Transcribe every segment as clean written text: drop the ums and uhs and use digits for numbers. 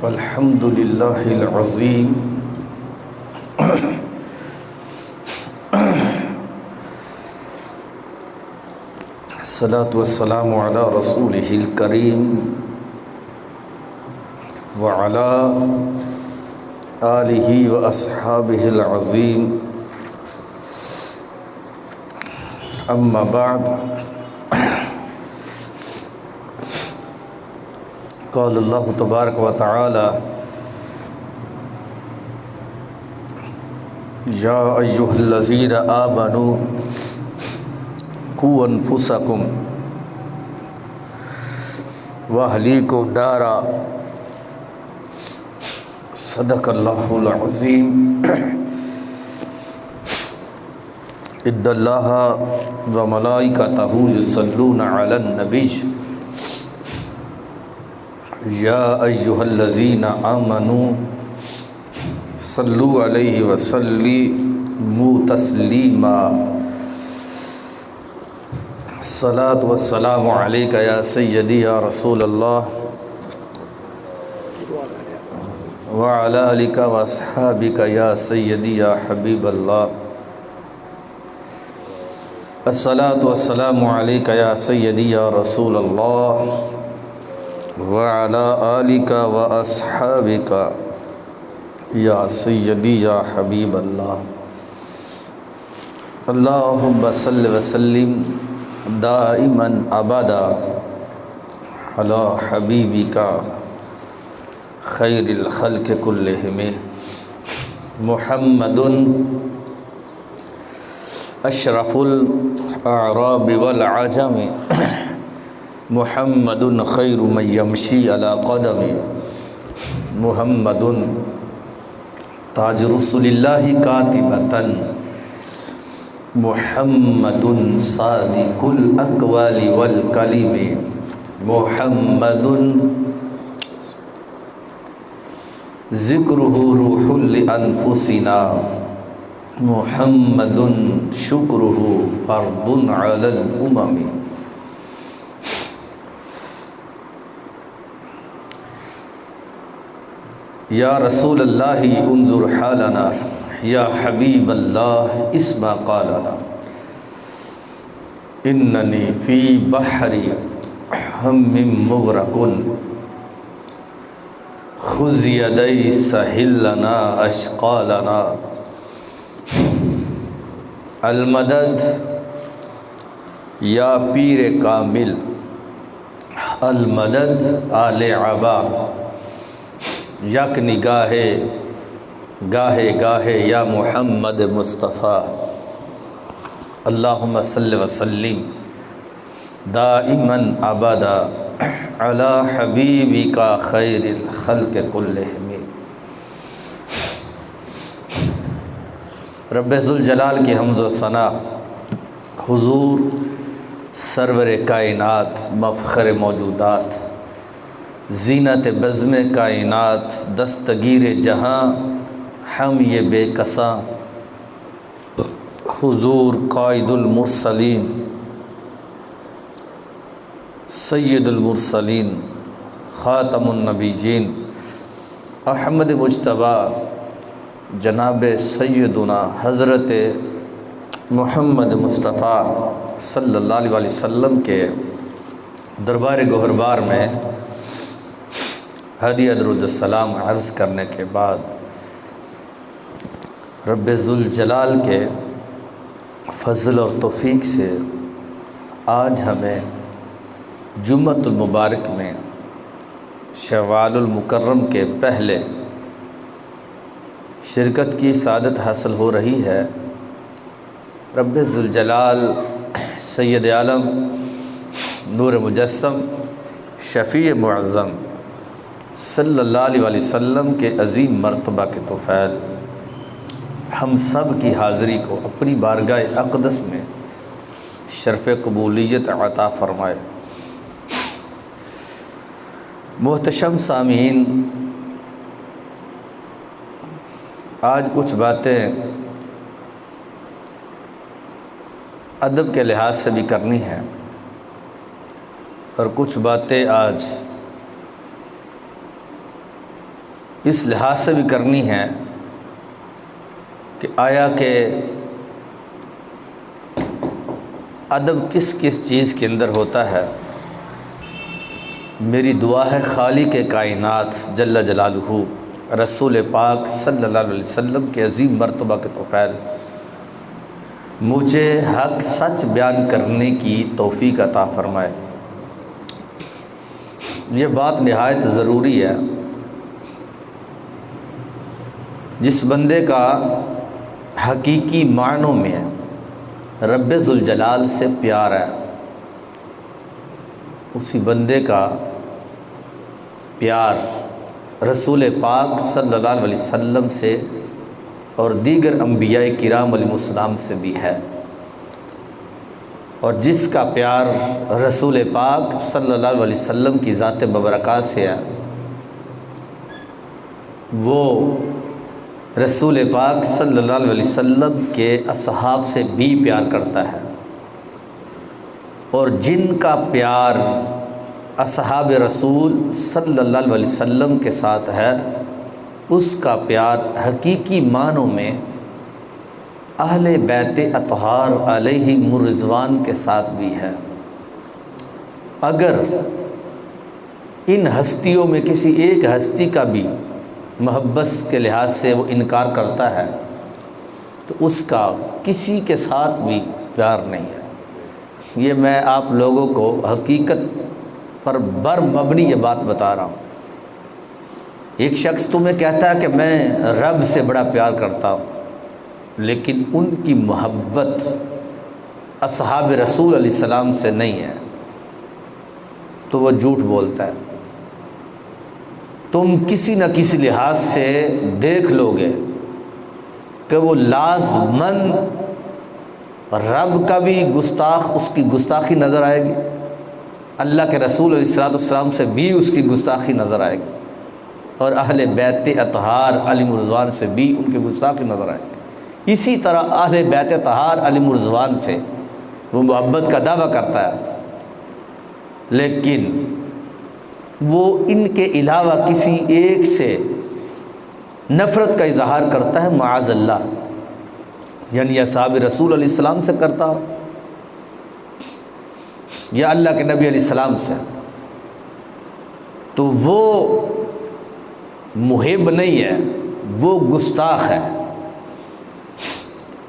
الحمد للہ العظیم الصلاۃ والسلام علی رسولہ الکریم وعلی آلہ واصحابہ العظیم اما بعد قال اللہ تبارک و تعالی یا ایھا الذین آمنوا قوا انفسکم واہلیکم نارا صدق اللہ العظیم ان اللہ وملائکتہ یصلون علی النبی یا ایھا الذین آمنوا صلوا علیہ وسلموا تسلیما الصلاۃ والسلام علیک یا سیدی یا رسول اللہ وعلی آلک واصحابک یا سیدی یا حبیب اللہ الصلاۃ والسلام علیک یا سیدی یا رسول اللہ وعلی آلک واصحابک یا سیدی یا حبیب اللہ اللہم صل وسلم دائما ابدا علی حبیبک خیر الخلق کلہم محمد اشرف الاعراب والعجم محمد خیر من یمشی علی قدم محمد تاج رسول اللہ کاتبۃ محمد صادق الاقوال والکلم محمد ذکرہ روح لانفسنا محمد شکرہ فرض علی الامم یا رسول اللہ انظر حالنا یا حبیب اللہ اسمع قالنا اننی فی بحر ہم مغرق خذ یدی سہل لنا اشقالنا المدد یا پیر کامل المدد آل عبا یک نگاہے گاہے گاہے یا محمد مصطفیٰ اللہم صل وسلم دائما ابدا علی حبیبک خیر الخلق کلہم رب ذوالجلال کی حمد و ثنا حضور سرور کائنات مفخر موجودات زینت بزم کائنات دستگیر جہاں ہم یہ بے کساں حضور قائد المرسلین سید المرسلین خاتم النبیین احمد مجتبیٰ جناب سیدنا حضرت محمد مصطفیٰ صلی اللہ علیہ وسلم کے دربار گوہربار میں ہدیہ درود السلام عرض کرنے کے بعد رب ذوالجلال کے فضل اور توفیق سے آج ہمیں جمعۃ المبارک میں شوال المکرم کے پہلے شرکت کی سعادت حاصل ہو رہی ہے۔ رب ذوالجلال سید عالم نور مجسم شفیع معظم صلی اللہ علیہ وسلم کے عظیم مرتبہ کے طفیل ہم سب کی حاضری کو اپنی بارگاہ اقدس میں شرف قبولیت عطا فرمائے۔ محتشم سامعین، آج کچھ باتیں ادب کے لحاظ سے بھی کرنی ہیں اور کچھ باتیں آج اس لحاظ سے بھی کرنی ہے کہ آیا کہ ادب کس کس چیز کے اندر ہوتا ہے۔ میری دعا ہے خالق کائنات جل جلالہ رسول پاک صلی اللہ علیہ وسلم کے عظیم مرتبہ کے طفیل مجھے حق سچ بیان کرنے کی توفیق عطا فرمائے۔ یہ بات نہایت ضروری ہے۔ جس بندے کا حقیقی معنوں میں رب ذوالجلال سے پیار ہے، اسی بندے کا پیار رسول پاک صلی اللہ علیہ وسلم سے اور دیگر انبیاء کرام علیہ السلام سے بھی ہے، اور جس کا پیار رسول پاک صلی اللہ علیہ وسلم کی ذات مبارکہ سے ہے، وہ رسول پاک صلی اللہ علیہ وسلم کے اصحاب سے بھی پیار کرتا ہے، اور جن کا پیار اصحاب رسول صلی اللہ علیہ وسلم کے ساتھ ہے، اس کا پیار حقیقی معنوں میں اہل بیت اطہار علیہم الرضوان کے ساتھ بھی ہے۔ اگر ان ہستیوں میں کسی ایک ہستی کا بھی محبت کے لحاظ سے وہ انکار کرتا ہے تو اس کا کسی کے ساتھ بھی پیار نہیں ہے۔ یہ میں آپ لوگوں کو حقیقت پر بر مبنی یہ بات بتا رہا ہوں۔ ایک شخص تمہیں کہتا ہے کہ میں رب سے بڑا پیار کرتا ہوں، لیکن ان کی محبت اصحاب رسول علیہ السلام سے نہیں ہے، تو وہ جھوٹ بولتا ہے۔ تم کسی نہ کسی لحاظ سے دیکھ لو گے کہ وہ لازماً رب کا بھی گستاخ، اس کی گستاخی نظر آئے گی، اللہ کے رسول علیہ السلام سے بھی اس کی گستاخی نظر آئے گی، اور اہل بیت اطہار علیہم الرضوان سے بھی ان کی گستاخی نظر آئے گی۔ اسی طرح اہل بیت اطہار علیہم الرضوان سے وہ محبت کا دعویٰ کرتا ہے، لیکن وہ ان کے علاوہ کسی ایک سے نفرت کا اظہار کرتا ہے، معاذ اللہ، یعنی اصحاب رسول علیہ السلام سے کرتا ہو یا اللہ کے نبی علیہ السلام سے، تو وہ محب نہیں ہے، وہ گستاخ ہے،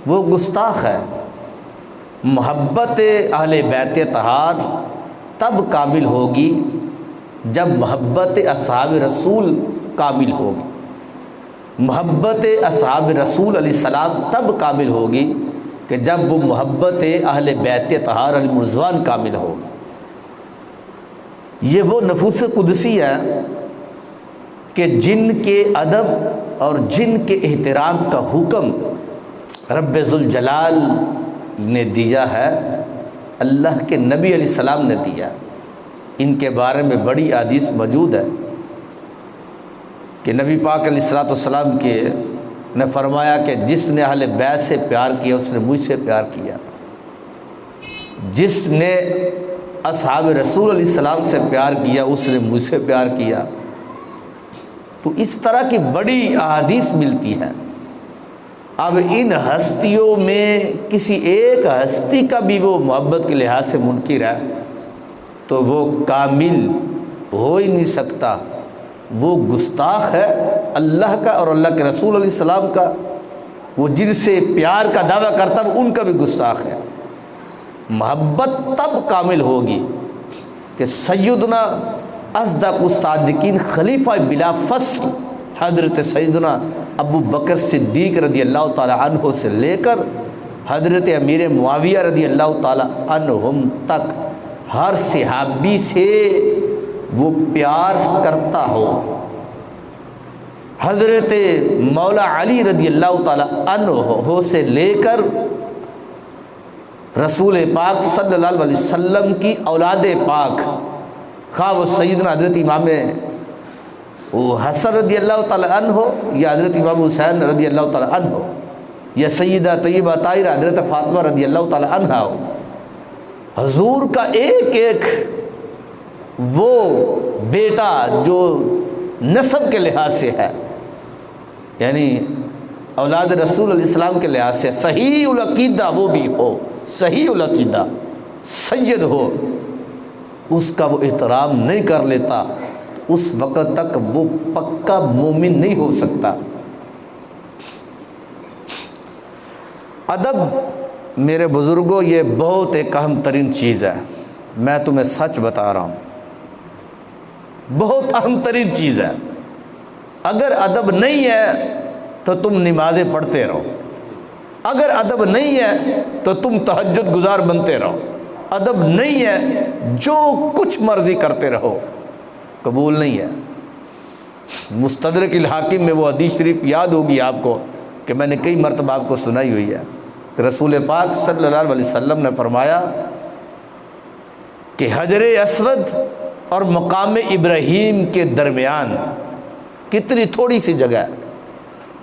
وہ گستاخ ہے۔ محبت اہل بیت طہار تب کامل ہوگی جب محبت اصحاب رسول کامل ہوگی۔ محبت اصحاب رسول علیہ السلام تب کامل ہوگی کہ جب وہ محبت اہل بیت طہار علیہم الرضوان کامل ہوگی۔ یہ وہ نفوس قدسی ہے کہ جن کے ادب اور جن کے احترام کا حکم رب ذوالجلال نے دیا ہے، اللہ کے نبی علیہ السلام نے دیا۔ ان کے بارے میں بڑی احادیث موجود ہے کہ نبی پاک علیہ السلام کے نے فرمایا کہ جس نے اہل بیت سے پیار کیا اس نے مجھ سے پیار کیا، جس نے اصحاب رسول علیہ السلام سے پیار کیا اس نے مجھ سے پیار کیا۔ تو اس طرح کی بڑی احادیث ملتی ہے۔ اب ان ہستیوں میں کسی ایک ہستی کا بھی وہ محبت کے لحاظ سے منکر ہے تو وہ کامل ہو ہی نہیں سکتا، وہ گستاخ ہے اللہ کا اور اللہ کے رسول علیہ السلام کا۔ وہ جن سے پیار کا دعویٰ کرتا ہے وہ ان کا بھی گستاخ ہے۔ محبت تب کامل ہوگی کہ سیدنا اصدق الصادقین خلیفہ بلا فصل حضرت سیدنا ابو بکر صدیق رضی اللہ تعالی عنہ سے لے کر حضرت امیر معاویہ رضی اللہ تعالی عنہم تک ہر صحابی سے وہ پیار کرتا ہو۔ حضرت مولا علی رضی اللہ تعالی عنہ سے لے کر رسول پاک صلی اللہ علیہ وسلم کی اولاد پاک، خواہ وہ سیدنا حضرت امام حسن رضی اللہ تعالی عنہ یا حضرت امام حسین رضی اللہ تعالی عنہ یا سیدہ طیبہ طاہرہ حضرت فاطمہ رضی اللہ تعالی عنہ ہو، حضور کا ایک ایک وہ بیٹا جو نسب کے لحاظ سے ہے یعنی اولاد رسول علیہ السلام کے لحاظ سے صحیح العقیدہ وہ بھی ہو، صحیح العقیدہ سید ہو، اس کا وہ احترام نہیں کر لیتا، اس وقت تک وہ پکا مومن نہیں ہو سکتا۔ ادب میرے بزرگوں یہ بہت ایک اہم ترین چیز ہے، میں تمہیں سچ بتا رہا ہوں، بہت اہم ترین چیز ہے۔ اگر ادب نہیں ہے تو تم نمازیں پڑھتے رہو، اگر ادب نہیں ہے تو تم تہجد گزار بنتے رہو، ادب نہیں ہے جو کچھ مرضی کرتے رہو، قبول نہیں ہے۔ مستدرک الحاکم میں وہ حدیث شریف یاد ہوگی آپ کو کہ میں نے کئی مرتبہ آپ کو سنائی ہوئی ہے، رسول پاک صلی اللہ علیہ وسلم نے فرمایا کہ حجر اسود اور مقام ابراہیم کے درمیان کتنی تھوڑی سی جگہ ہے،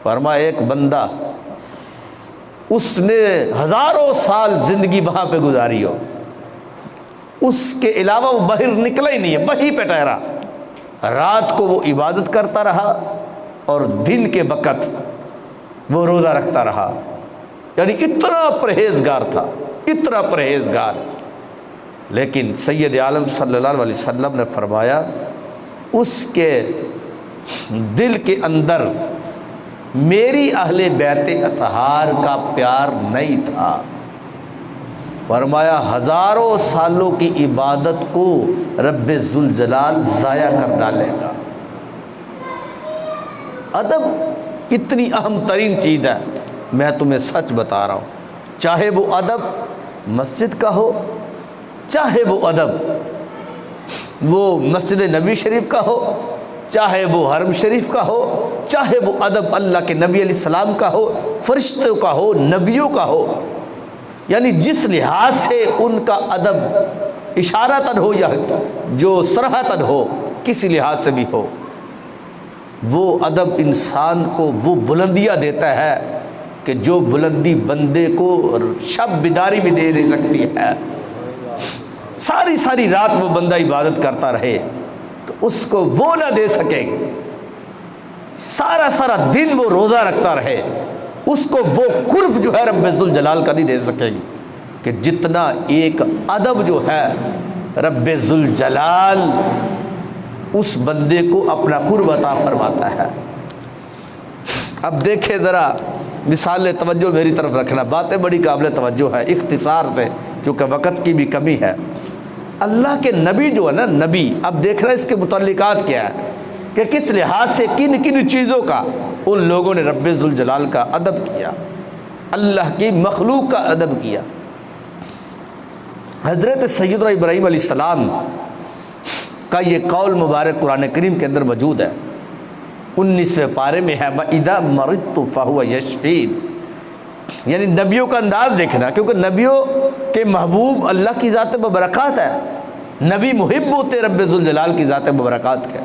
فرمایا ایک بندہ اس نے ہزاروں سال زندگی وہاں پہ گزاری ہو، اس کے علاوہ وہ باہر نکلا ہی نہیں ہے، وہیں پہ ٹھہرا، رات کو وہ عبادت کرتا رہا اور دن کے وقت وہ روزہ رکھتا رہا، یعنی اتنا پرہیزگار تھا، اتنا پرہیزگار۔ لیکن سید عالم صلی اللہ علیہ وسلم نے فرمایا اس کے دل کے اندر میری اہل بیت اطہار کا پیار نہیں تھا، فرمایا ہزاروں سالوں کی عبادت کو رب ذوالجلال ضائع کر ڈالے گا۔ ادب اتنی اہم ترین چیز ہے، میں تمہیں سچ بتا رہا ہوں، چاہے وہ ادب مسجد کا ہو، چاہے وہ ادب وہ مسجد نبی شریف کا ہو، چاہے وہ حرم شریف کا ہو، چاہے وہ ادب اللہ کے نبی علیہ السلام کا ہو، فرشتوں کا ہو، نبیوں کا ہو، یعنی جس لحاظ سے ان کا ادب اشارتاً ہو یا جو صراحتاً ہو، کسی لحاظ سے بھی ہو، وہ ادب انسان کو وہ بلندیاں دیتا ہے کہ جو بلندی بندے کو شب بیداری بھی دے نہیں سکتی ہے۔ ساری ساری رات وہ بندہ عبادت کرتا رہے تو اس کو وہ نہ دے سکے، سارا سارا دن وہ روزہ رکھتا رہے اس کو وہ قرب جو ہے رب ذوالجلال کا نہیں دے سکے گی کہ جتنا ایک ادب جو ہے رب ذوالجلال اس بندے کو اپنا قرب عطا فرماتا ہے۔ اب دیکھیں ذرا مثال توجہ میری طرف رکھنا، باتیں بڑی قابل توجہ ہے، اختصار سے چونکہ وقت کی بھی کمی ہے۔ اللہ کے نبی جو ہے نا، نبی، اب دیکھنا اس کے متعلقات کیا ہے کہ کس لحاظ سے کن کن چیزوں کا ان لوگوں نے رب ذوالجلال کا ادب کیا، اللہ کی مخلوق کا ادب کیا۔ حضرت سیدنا ابراہیم علیہ السلام کا یہ قول مبارک قرآن کریم کے اندر موجود ہے، 19ویں پارے میں ہے، وَإِذَا مَرِضْتُ فَهُوَ يَشْفِينِ، یعنی نبیوں کا انداز دیکھنا، کیونکہ نبیوں کے محبوب اللہ کی ذات مبارکات ہے، نبی محب ہوتے رب ذوالجلال کی ذات مبارکات کے۔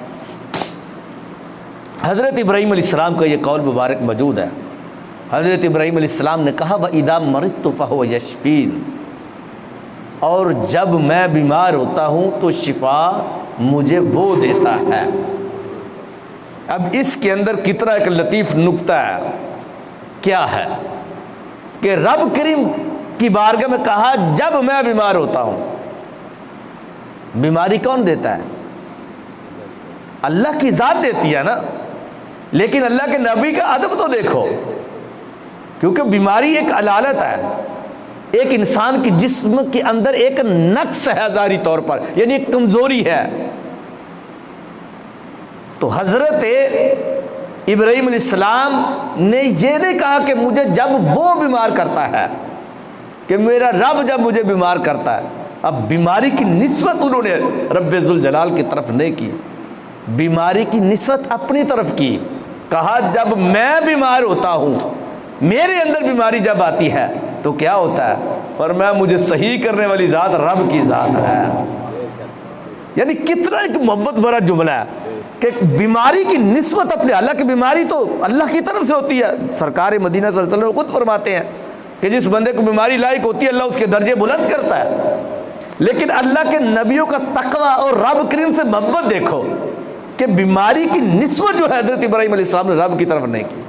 حضرت ابراہیم علیہ السلام کا یہ قول مبارک موجود ہے، حضرت ابراہیم علیہ السلام نے کہا وَإِذَا مَرِضْتُ فَهُوَ يَشْفِينِ، اور جب میں بیمار ہوتا ہوں تو شفا مجھے وہ دیتا ہے۔ اب اس کے اندر کتنا ایک لطیف نکتہ ہے، کیا ہے کہ رب کریم کی بارگاہ میں کہا جب میں بیمار ہوتا ہوں، بیماری کون دیتا ہے؟ اللہ کی ذات دیتی ہے نا، لیکن اللہ کے نبی کا ادب تو دیکھو، کیونکہ بیماری ایک علالت ہے، ایک انسان کی جسم کے اندر ایک نقص ہے ظاہری طور پر، یعنی ایک کمزوری ہے۔ تو حضرت ابراہیم علیہ السلام نے یہ نہیں کہا کہ مجھے جب وہ بیمار کرتا ہے، کہ میرا رب جب مجھے بیمار کرتا ہے، اب بیماری کی نسبت انہوں نے رب ذوالجلال کی طرف نہیں کی، بیماری کی نسبت اپنی طرف کی، کہا جب میں بیمار ہوتا ہوں، میرے اندر بیماری جب آتی ہے تو کیا ہوتا ہے؟ فرمایا مجھے صحیح کرنے والی ذات رب کی ذات ہے۔ یعنی کتنا ایک محبت بھرا جملہ ہے کہ بیماری کی نسبت اپنے، اللہ کی بیماری تو اللہ کی طرف سے ہوتی ہے، سرکار مدینہ صلی اللہ علیہ وسلم خود فرماتے ہیں کہ جس بندے کو بیماری لاحق ہوتی ہے اللہ اس کے درجے بلند کرتا ہے، لیکن اللہ کے نبیوں کا تقوی اور رب کریم سے محبت دیکھو کہ بیماری کی نسبت جو ہے حضرت ابراہیم علیہ السلام نے رب کی طرف نہیں کی۔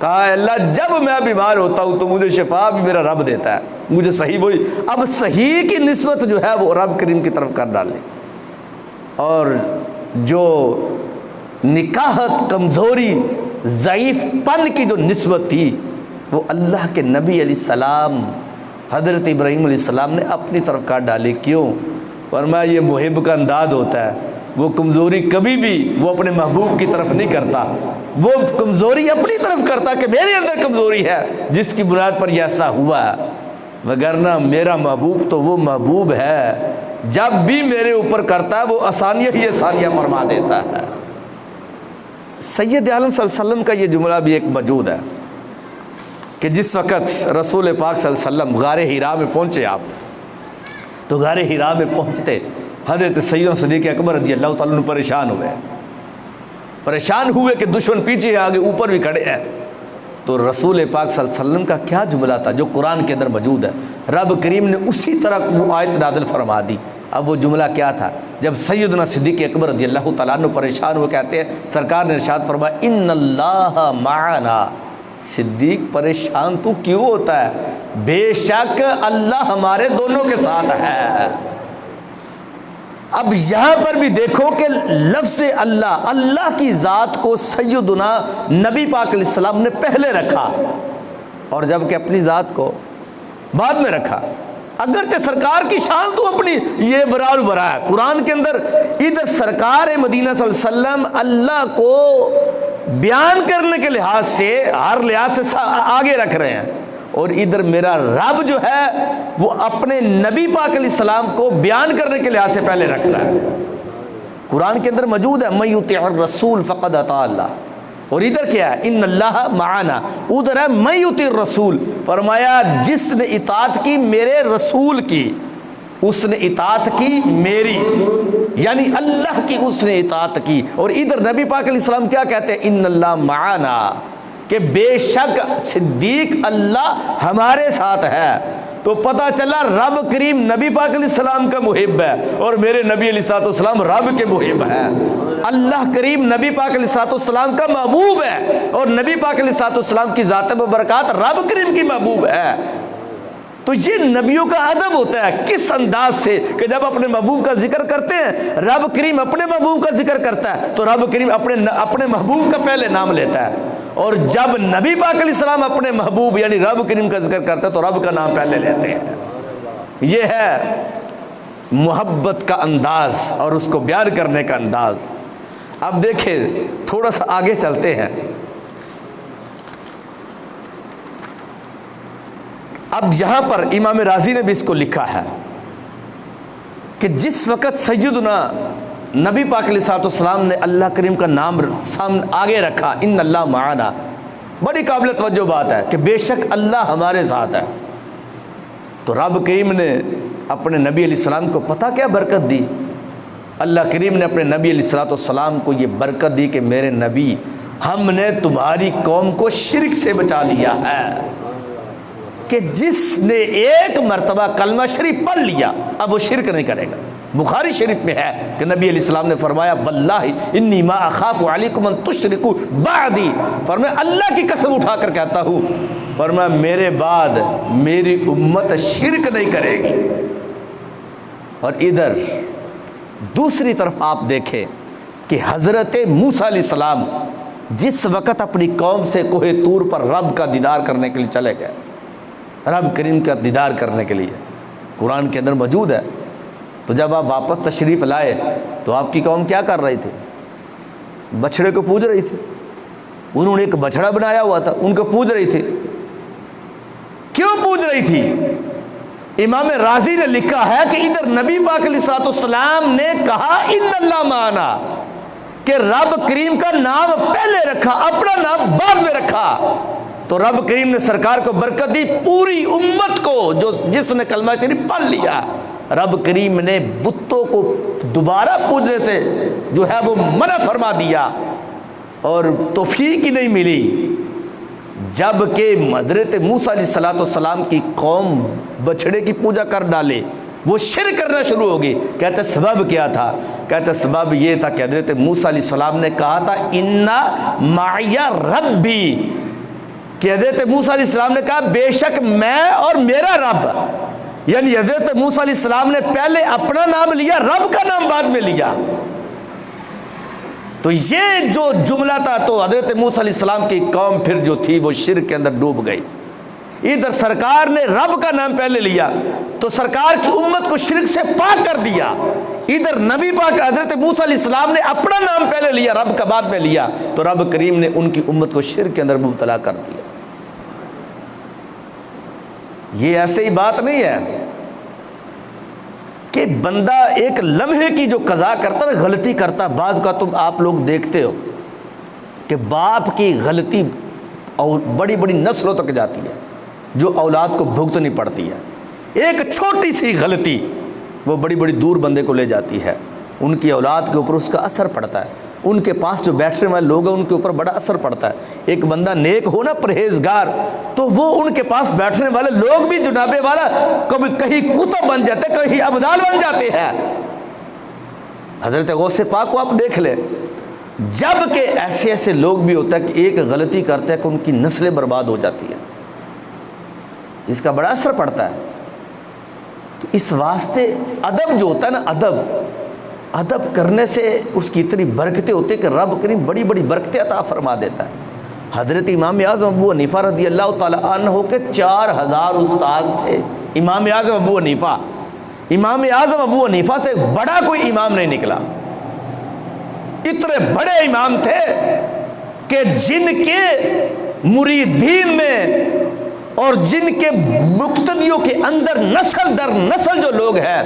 کہا اے اللہ جب میں بیمار ہوتا ہوں تو مجھے شفا بھی میرا رب دیتا ہے، مجھے صحیح وہی، اب صحیح کی نسبت جو ہے وہ رب کریم کی طرف کر ڈالے، اور جو نکاحت کمزوری ضعیف پن کی جو نسبت تھی وہ اللہ کے نبی علیہ السلام حضرت ابراہیم علیہ السلام نے اپنی طرف کاٹ ڈالی۔ کیوں؟ فرمایا یہ محب کا انداز ہوتا ہے، وہ کمزوری کبھی بھی وہ اپنے محبوب کی طرف نہیں کرتا، وہ کمزوری اپنی طرف کرتا کہ میرے اندر کمزوری ہے جس کی بنیاد پر یہ ایسا ہوا ہے، وگرنہ میرا محبوب تو وہ محبوب ہے جب بھی میرے اوپر کرتا ہے وہ آسانیاں ہی آسانیاں فرما دیتا ہے۔ سید عالم صلی اللہ علیہ وسلم کا یہ جملہ بھی ایک موجود ہے کہ جس وقت رسول پاک صلی اللہ علیہ وسلم غار حرا میں پہنچے، آپ تو غار حرا میں پہنچتے حضرت سیدنا صدیق اکبر رضی اللہ تعالیٰ عنہ پریشان ہوئے کہ دشمن پیچھے آگے اوپر بھی کھڑے ہیں۔ تو رسول پاک صلی اللہ علیہ وسلم کا کیا جملہ تھا جو قرآن کے اندر موجود ہے، رب کریم نے اسی طرح وہ آیت نازل فرما دی۔ اب وہ جملہ کیا تھا؟ جب سیدنا صدیق اکبر رضی اللہ تعالیٰ عنہ پریشان ہوئے کہتے ہیں، سرکار نے ارشاد فرمایا ان اللہ معنا، صدیق پریشان تو کیوں ہوتا ہے، بے شک اللہ ہمارے دونوں کے ساتھ ہے۔ اب یہاں پر بھی دیکھو کہ لفظ اللہ، اللہ کی ذات کو سیدنا نبی پاک علیہ السلام نے پہلے رکھا اور جبکہ اپنی ذات کو بعد میں رکھا، اگرچہ سرکار کی شان تو اپنی یہ برال برا ہے۔ قرآن کے اندر ادھر سرکار مدینہ صلی اللہ علیہ وسلم اللہ کو بیان کرنے کے لحاظ سے ہر لحاظ سے آگے رکھ رہے ہیں، اور ادھر میرا رب جو ہے وہ اپنے نبی پاک علیہ السلام کو بیان کرنے کے لحاظ سے پہلے رکھ رہا ہے۔ قرآن کے اندر موجود ہے من یطع الرسول فقد اطاع اللہ، اور ادھر کیا ہے ان اللہ معنا، ادھر ہے من یطع الرسول، فرمایا جس نے اطاعت کی میرے رسول کی اس نے اطاعت کی میری، یعنی اللہ کی اس نے اطاعت کی۔ اور ادھر نبی پاک علیہ السلام کیا کہتے ہیں ان اللہ معنا، کہ بے شک صدیق اللہ ہمارے ساتھ ہے۔ تو پتہ چلا رب کریم نبی پاک علیہ السلام کا محب ہے اور میرے نبی علیہ السلام رب کے محب ہے۔ اللہ کریم نبی پاک علیہ السلام کا محبوب ہے اور نبی پاک علیہ السلام کی ذات مبارکات رب کریم کی محبوب ہے۔ تو یہ نبیوں کا ادب ہوتا ہے کس انداز سے کہ جب اپنے محبوب کا ذکر کرتے ہیں، رب کریم اپنے محبوب کا ذکر کرتا ہے تو رب کریم اپنے محبوب کا پہلے نام لیتا ہے، اور جب نبی پاک علیہ السلام اپنے محبوب یعنی رب کریم کا ذکر کرتا ہے تو رب کا نام پہلے لیتے ہیں۔ یہ ہے محبت کا انداز اور اس کو بیان کرنے کا انداز۔ اب دیکھیں تھوڑا سا آگے چلتے ہیں۔ اب یہاں پر امام رازی نے بھی اس کو لکھا ہے کہ جس وقت سیدنا نبی پاک علیہ السلام نے اللہ کریم کا نام سامنے آگے رکھا ان اللہ معنا، بڑی قابل توجہ بات ہے کہ بے شک اللہ ہمارے ساتھ ہے، تو رب کریم نے اپنے نبی علیہ السلام کو پتہ کیا برکت دی؟ اللہ کریم نے اپنے نبی علیہ السلام کو یہ برکت دی کہ میرے نبی ہم نے تمہاری قوم کو شرک سے بچا لیا ہے، کہ جس نے ایک مرتبہ کلمہ شریف پڑھ لیا اب وہ شرک نہیں کرے گا۔ بخاری شریف میں ہے کہ نبی علیہ السلام نے فرمایا واللہ انی ما اخاف علیکم ان تشرکوا بعدی، فرمایا اللہ کی قسم اٹھا کر کہتا ہوں، فرمایا میرے بعد میری امت شرک نہیں کرے گی۔ اور ادھر دوسری طرف آپ دیکھیں کہ حضرت موسیٰ علیہ السلام جس وقت اپنی قوم سے کوہ طور پر رب کا دیدار کرنے کے لیے چلے گئے، رب کریم کا دیدار کرنے کے لیے، قرآن کے اندر موجود ہے، تو جب آپ واپس تشریف لائے تو آپ کی قوم کیا کر رہی تھی؟ بچھڑے کو پوج رہی تھی، انہوں نے ایک بچھڑا بنایا ہوا تھا ان کو پوج رہی تھی۔ کیوں پوج رہی تھی؟ امام رازی نے لکھا ہے کہ ادھر نبی پاک علیہ السلام نے کہا ان اللہ معنا، کہ رب کریم کا نام پہلے رکھا اپنا نام بعد میں رکھا، تو رب کریم نے سرکار کو برکت دی، پوری امت کو جس نے کلمہ شریف پڑھ لیا رب کریم نے بتوں کو دوبارہ پوجنے سے جو ہے وہ منع فرما دیا، اور توفیق ہی نہیں ملی۔ جب کہ حضرت موسیٰ علیہ السلام کی قوم بچھڑے کی پوجا کر ڈالے، وہ شرک کرنا شروع ہوگی، کہتے سبب کیا تھا؟ کہتے سبب یہ تھا کہ حضرت موسیٰ علیہ السلام نے کہا تھا اِنَّ مَعِيَ رَبِّي، کہ حضرت موسیٰ علیہ السلام نے کہا بے شک میں اور میرا رب، یعنی حضرت موسیٰ علیہ السلام نے پہلے اپنا نام لیا، رب کا نام بعد میں لیا۔ تو یہ جو جملہ تھا، تو حضرت موسیٰ علیہ السلام کی قوم پھر جو تھی وہ شرک کے اندر ڈوب گئی۔ ادھر سرکار نے رب کا نام پہلے لیا تو سرکار کی امت کو شرک سے پاک کر دیا، ادھر نبی پاک حضرت موسیٰ علیہ السلام نے اپنا نام پہلے لیا، رب کا بعد میں لیا، تو رب کریم نے ان کی امت کو شرک کے اندر مبتلا کر دیا۔ یہ ایسے ہی بات نہیں ہے کہ بندہ ایک لمحے کی جو قضا کرتا ہے، غلطی کرتا، بعض کا تم آپ لوگ دیکھتے ہو کہ باپ کی غلطی اور بڑی بڑی نسلوں تک جاتی ہے، جو اولاد کو بھگتنی پڑتی ہے۔ ایک چھوٹی سی غلطی وہ بڑی بڑی دور بندے کو لے جاتی ہے، ان کی اولاد کے اوپر اس کا اثر پڑتا ہے، ان کے پاس جو بیٹھنے والے لوگ ہیں ان کے اوپر بڑا اثر پڑتا ہے۔ ایک بندہ نیک ہو نا، پرہیزگار، تو وہ ان کے پاس بیٹھنے والے لوگ بھی جناب والا کبھی کہیں کتب بن جاتے، کہیں ابدال بن جاتے ہیں۔ حضرت غوث پاک کو آپ دیکھ لیں، جب کہ ایسے ایسے لوگ بھی ہوتا ہے کہ ایک غلطی کرتے ہیں کہ ان کی نسلیں برباد ہو جاتی ہیں، اس کا بڑا اثر پڑتا ہے۔ تو اس واسطے ادب جو ہوتا ہے نا، ادب کرنے سے اس کی اتنی برکتیں ہوتی ہیں کہ رب کریم بڑی بڑی برکتیں عطا فرما دیتا ہے۔ حضرت امام اعظم ابو حنیفہ رضی اللہ تعالی عنہ کے 4000 استاذ تھے۔ امام اعظم ابو حنیفہ سے بڑا کوئی امام نہیں نکلا، اتنے بڑے امام تھے کہ جن کے مریدین میں اور جن کے مقتدیوں کے اندر نسل در نسل جو لوگ ہیں،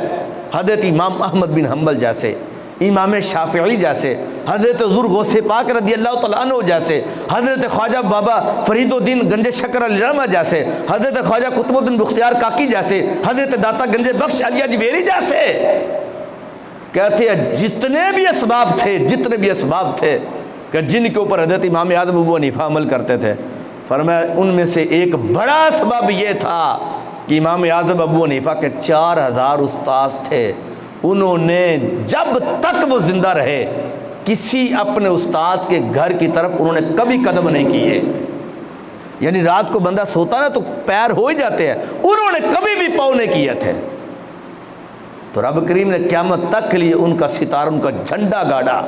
حضرت امام احمد بن حنبل جیسے، امام شافعی جیسے، حضرت حضور غوث پاک رضی اللہ تعالیٰ عنہ جیسے، حضرت خواجہ بابا فرید الدین گنج شکر علی رحمہ جیسے، حضرت خواجہ قطب الدین بختیار کاکی جیسے، حضرت داتا گنج بخش علی اجمیری جیسے، کہتے ہیں جتنے بھی اسباب تھے کہ جن کے اوپر حضرت امام اعظم ابو حنیفہ عمل کرتے تھے، فرمایا ان میں سے ایک بڑا سبب یہ تھا کہ امام اعظم ابو حنیفہ کے 4000 استاذ تھے، انہوں نے جب تک وہ زندہ رہے کسی اپنے استاد کے گھر کی طرف انہوں نے کبھی قدم نہیں کیے۔ یعنی رات کو بندہ سوتا نا تو پیر ہو ہی جاتے ہیں، انہوں نے کبھی بھی پاؤں نہیں کیے تھے۔ تو رب کریم نے قیامت تک کے لیے ان کا ستارہ، ان کا جھنڈا گاڑا،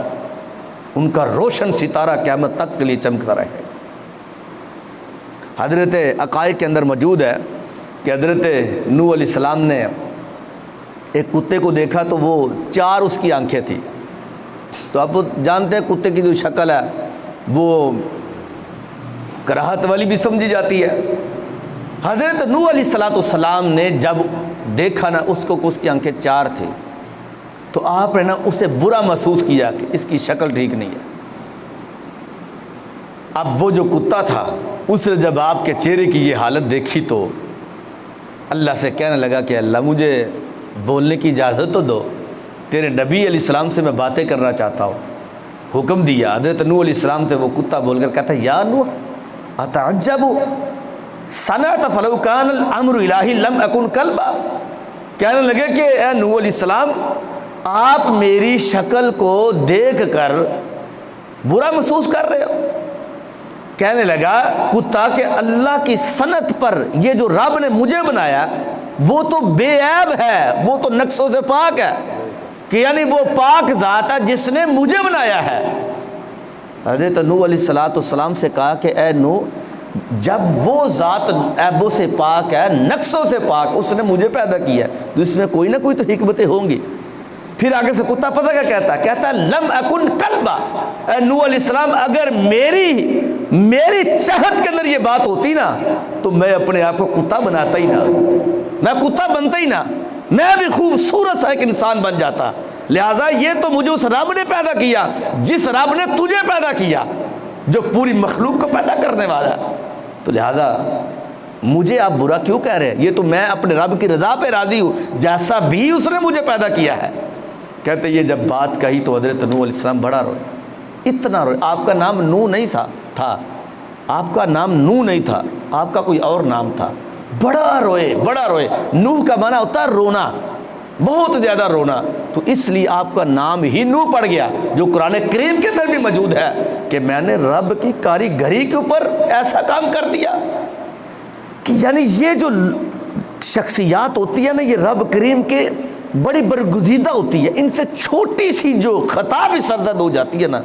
ان کا روشن ستارہ قیامت تک کے لیے چمکتا رہے۔ حضرت عقائد کے اندر موجود ہے کہ حضرت نوح علیہ السلام نے ایک کتے کو دیکھا تو وہ 4 اس کی آنکھیں تھیں۔ تو آپ جانتے ہیں کتے کی جو شکل ہے وہ کراہت والی بھی سمجھی جاتی ہے۔ حضرت نوح علیہ السلام نے جب دیکھا نا اس کو کہ اس کی آنکھیں 4 تھیں، تو آپ نے نا اسے برا محسوس کیا کہ اس کی شکل ٹھیک نہیں ہے۔ اب وہ جو کتا تھا اس نے جب آپ کے چہرے کی یہ حالت دیکھی تو اللہ سے کہنے لگا کہ اللہ مجھے بولنے کی اجازت تو دو، تیرے نبی علیہ السلام سے میں باتیں کرنا چاہتا ہوں۔ حکم دیا، حضرت نوح علیہ السلام سے وہ کتا بول کر کہتا ہے یا نوح اتعجب صنعت فلو کان الامر الہی لم اکن کلبا۔ کہنے لگے کہ اے نوح علیہ السلام آپ میری شکل کو دیکھ کر برا محسوس کر رہے ہو۔ کہنے لگا کتا کہ اللہ کی صنعت پر یہ جو رب نے مجھے بنایا وہ تو بے عیب ہے، وہ تو نقصوں سے پاک ہے، کہ یعنی وہ پاک ذات ہے جس نے مجھے بنایا ہے۔ حضرت نوح علیہ السلام سے کہا کہ اے نوح جب وہ ذات عیبوں سے پاک ہے، نقصوں سے پاک، اس نے مجھے پیدا کیا ہے تو اس میں کوئی نہ کوئی تو حکمتیں ہوں گی۔ پھر آگے سے کتا پتہ کیا کہتا ہے؟ کہتا ہے لم اکن کلبا، اے نوح علیہ السلام اگر میری چاہت کے اندر یہ بات ہوتی نا تو میں اپنے آپ کو کتا بناتا ہی نہ، میں کتا بنتا ہی نہ، میں بھی خوبصورت سا ایک انسان بن جاتا۔ لہٰذا یہ تو مجھے اس رب نے پیدا کیا جس رب نے تجھے پیدا کیا، جو پوری مخلوق کو پیدا کرنے والا ہے، تو لہٰذا مجھے آپ برا کیوں کہہ رہے ہیں؟ یہ تو میں اپنے رب کی رضا پہ راضی ہوں جیسا بھی اس نے مجھے پیدا کیا ہے۔ کہتے یہ جب بات کہی تو حضرت نوح علیہ السلام بڑا روئے، اتنا روئے۔ آپ کا نام نوح نہیں تھا، آپ کا نام نوح نہیں تھا، آپ کا کوئی اور نام تھا۔ بڑا روئے، بڑا روئے۔ نوح کا معنی ہوتا ہے رونا، بہت زیادہ رونا. تو اس لیے آپ کا نام ہی نوح پڑ گیا، جو قرآن کریم کے اندر بھی موجود ہے کہ میں نے رب کی کاریگری کے اوپر ایسا کام کر دیا. کہ یعنی یہ جو شخصیات ہوتی ہے نا، یہ رب کریم کے بڑی برگزیدہ ہوتی ہے، ان سے چھوٹی سی جو خطا بھی سرزد ہو جاتی ہے نا،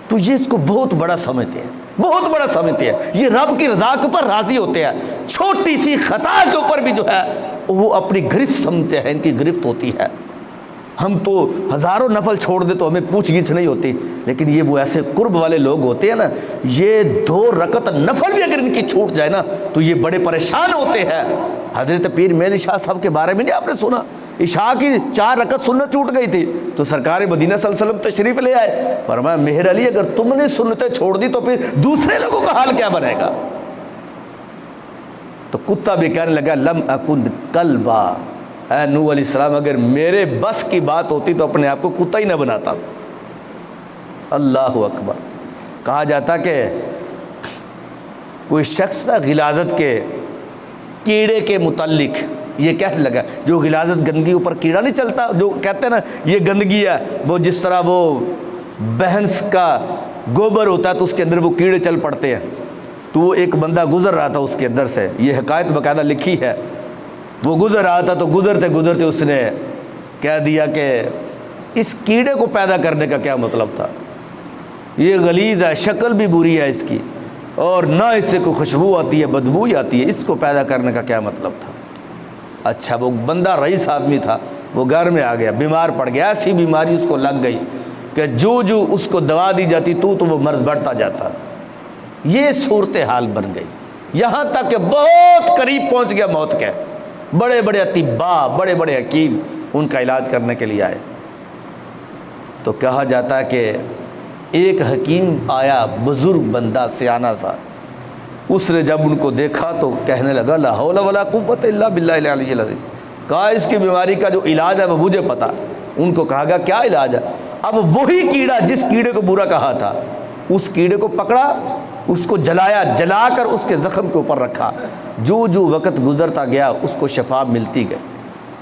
تو یہ اس کو بہت بڑا سمجھتے ہیں، بہت بڑا سمجھتے ہیں. یہ رب کی رضا کے اوپر راضی ہوتے ہیں. چھوٹی سی خطا کے اوپر بھی جو ہے وہ اپنی گرفت سمجھتے ہیں، ان کی گرفت ہوتی ہے. ہم تو ہزاروں نفل چھوڑ دے تو ہمیں پوچھ گچھ نہیں ہوتی، لیکن یہ وہ ایسے قرب والے لوگ ہوتے ہیں نا، یہ 2 رکعت نفل بھی اگر ان کی چھوٹ جائے نا تو یہ بڑے پریشان ہوتے ہیں. حضرت پیر میل شاہ صاحب کے بارے میں نہیں آپ نے سنا؟ عشاء کی 4 رکعت سنت چھوٹ گئی تھی تو سرکار مدینہ صلی اللہ علیہ وسلم تشریف لے آئے. فرمایا مہر علی اگر تم نے سنتیں چھوڑ دی تو پھر دوسرے لوگوں کا حال کیا بنے گا؟ تو کتا بھی کہنے لگا لم اکن کلبا، اے نوح علیہ السلام اگر میرے بس کی بات ہوتی تو اپنے آپ کو کتا ہی نہ بناتا. اللہ اکبر. کہا جاتا کہ کوئی شخص نا غلاظت کے کیڑے کے متعلق یہ کہنے لگا، جو غلاظت گندگی اوپر کیڑا نہیں چلتا، جو کہتے ہیں نا یہ گندگی ہے، وہ جس طرح وہ بھینس کا گوبر ہوتا ہے تو اس کے اندر وہ کیڑے چل پڑتے ہیں. تو وہ ایک بندہ گزر رہا تھا اس کے اندر سے، یہ حکایت باقاعدہ لکھی ہے. وہ گزر رہا تھا تو گزرتے گزرتے اس نے کہہ دیا کہ اس کیڑے کو پیدا کرنے کا کیا مطلب تھا؟ یہ غلیظ ہے، شکل بھی بری ہے اس کی، اور نہ اس سے کوئی خوشبو آتی ہے، بدبو ہی آتی ہے، اس کو پیدا کرنے کا کیا مطلب تھا؟ اچھا وہ بندہ رئیس آدمی تھا، وہ گھر میں آ گیا، بیمار پڑ گیا، ایسی بیماری اس کو لگ گئی کہ جو اس کو دوا دی جاتی تو وہ مرض بڑھتا جاتا. یہ صورتحال بن گئی، یہاں تک کہ بہت قریب پہنچ گیا موت کے. بڑے بڑے اطباء، بڑے بڑے حکیم ان کا علاج کرنے کے لیے آئے. تو کہا جاتا ہے کہ ایک حکیم آیا، بزرگ بندہ سیانہ سا، اس نے جب ان کو دیکھا تو کہنے لگا لا حول ولا قوت الا باللہ العلی العظیم. کہا اس کی بیماری کا جو علاج ہے وہ مجھے پتا. ان کو کہا گیا کیا علاج ہے؟ اب وہی کیڑا جس کیڑے کو برا کہا تھا، اس کیڑے کو پکڑا، اس کو جلایا، جلا کر اس کے زخم کے اوپر رکھا. جو وقت گزرتا گیا اس کو شفا ملتی گئی.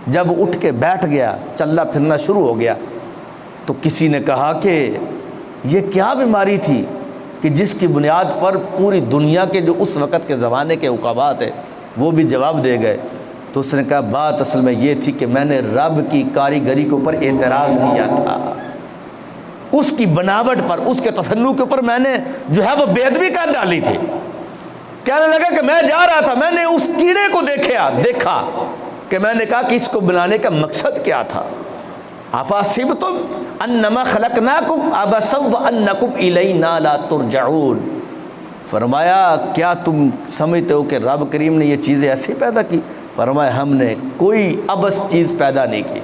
جب اٹھ کے بیٹھ گیا، چلنا پھرنا شروع ہو گیا، تو کسی نے کہا کہ یہ کیا بیماری تھی کہ جس کی بنیاد پر پوری دنیا کے جو اس وقت کے زمانے کے عقابات ہیں وہ بھی جواب دے گئے. تو اس نے کہا بات اصل میں یہ تھی کہ میں نے رب کی کاریگری کے اوپر اعتراض کیا تھا، اس کی بناوٹ پر، اس کے تصنع کے اوپر میں نے جو ہے وہ بے ادبی کر ڈالی تھی. کہنے لگا کہ میں جا رہا تھا، میں نے اس کیڑے کو دیکھا کہ میں نے کہا کہ اس کو بنانے کا مقصد کیا تھا. افحسبتم انما خلقناکم عبثا وانکم الینا لا ترجعون. فرمایا کیا تم سمجھتے ہو کہ رب کریم نے یہ چیزیں ایسے پیدا کی؟ فرمایا ہم نے کوئی عبث چیز پیدا نہیں کی،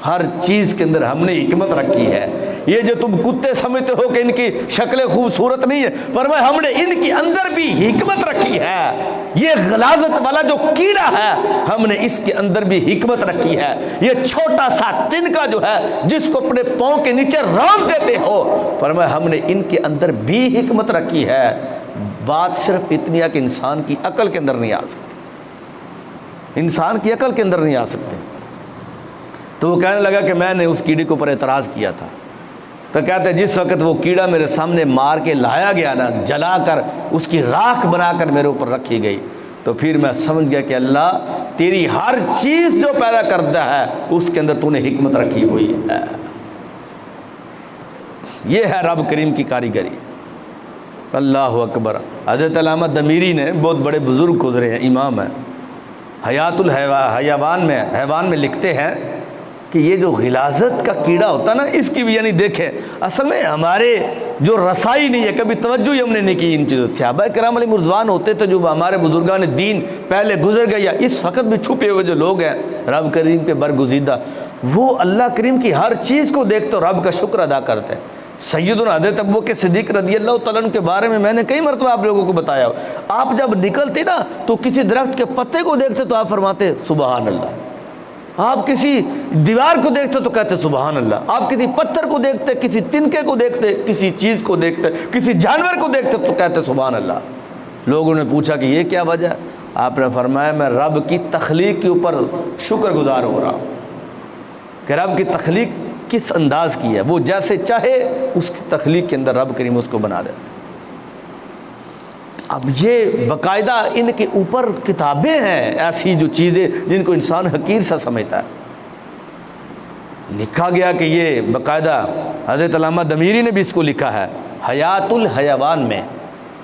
ہر چیز کے اندر ہم نے حکمت رکھی ہے. یہ جو تم کتے سمجھتے ہو کہ ان کی شکلیں خوبصورت نہیں ہے، فرمایا ہم نے ان کے اندر بھی حکمت رکھی ہے. یہ غلاظت والا جو کیڑا ہے ہم نے اس کے اندر بھی حکمت رکھی ہے. یہ چھوٹا سا تنکا جو ہے جس کو اپنے پاؤں کے نیچے رون دیتے ہو، فرمایا ہم نے ان کے اندر بھی حکمت رکھی ہے. بات صرف اتنی ہے کہ انسان کی عقل کے اندر نہیں آ سکتی، انسان کی عقل کے اندر نہیں آ سکتے. تو وہ کہنے لگا کہ میں نے اس کیڑے کے اوپر اعتراض کیا تھا. تو کہتے ہیں جس وقت وہ کیڑا میرے سامنے مار کے لایا گیا نا، جلا کر اس کی راکھ بنا کر میرے اوپر رکھی گئی، تو پھر میں سمجھ گیا کہ اللہ تیری ہر چیز جو پیدا کرتا ہے اس کے اندر تو نے حکمت رکھی ہوئی ہے. یہ ہے رب کریم کی کاریگری. اللہ اکبر. حضرت علامہ دمیری نے، بہت بڑے بزرگ گزرے ہیں، امام ہیں، حیات الحیوان میں لکھتے ہیں کہ یہ جو غلاظت کا کیڑا ہوتا نا، اس کی بھی یعنی دیکھیں اصل میں ہمارے جو رسائی نہیں ہے، کبھی توجہ ہی ہم نے نہیں کی ان چیزوں. صحابہ کرام علیہ رضوان ہوتے تو جو ہمارے بزرگان دین پہلے گزر گئے یا اس وقت بھی چھپے ہوئے جو لوگ ہیں رب کریم کے برگزیدہ، وہ اللہ کریم کی ہر چیز کو دیکھتے رب کا شکر ادا کرتے ہیں. سیدنا حضرت ابوبکر صدیق رضی اللہ تعالیٰ عنہ کے بارے میں نے کئی مرتبہ آپ لوگوں کو بتایا. آپ جب نکلتے نا تو کسی درخت کے پتے کو دیکھتے تو آپ فرماتے سبحان اللہ. آپ کسی دیوار کو دیکھتے تو کہتے سبحان اللہ. آپ کسی پتھر کو دیکھتے، کسی تنکے کو دیکھتے، کسی چیز کو دیکھتے، کسی جانور کو دیکھتے تو کہتے سبحان اللہ. لوگوں نے پوچھا کہ یہ کیا وجہ؟ آپ نے فرمایا میں رب کی تخلیق کے اوپر شکر گزار ہو رہا ہوں. کہ رب کی تخلیق کس انداز کی ہے، وہ جیسے چاہے اس کی تخلیق کے اندر رب کریم اس کو بنا دے۔ اب یہ باقاعدہ ان کے اوپر کتابیں ہیں ایسی جو چیزیں جن کو انسان حقیر سا سمجھتا ہے، لکھا گیا کہ یہ باقاعدہ حضرت علامہ دمیری نے بھی اس کو لکھا ہے حیات الحیوان میں،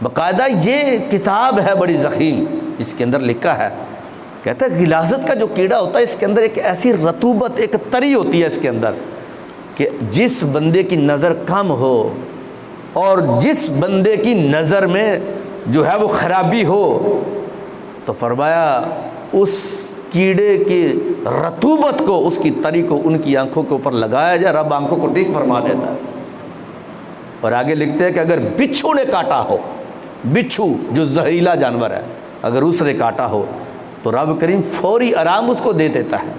باقاعدہ یہ کتاب ہے بڑی ضخیم، اس کے اندر لکھا ہے، کہتا ہے غلاظت کا جو کیڑا ہوتا ہے اس کے اندر ایک ایسی رطوبت، ایک تری ہوتی ہے اس کے اندر کہ جس بندے کی نظر کم ہو اور جس بندے کی نظر میں جو ہے وہ خرابی ہو تو فرمایا اس کیڑے کی رطوبت کو، اس کی تری کو ان کی آنکھوں کے اوپر لگایا جائے، رب آنکھوں کو ٹھیک فرما دیتا ہے۔ اور آگے لکھتے ہیں کہ اگر بچھو نے کاٹا ہو، بچھو جو زہریلا جانور ہے اگر اس نے کاٹا ہو تو رب کریم فوری آرام اس کو دے دیتا ہے۔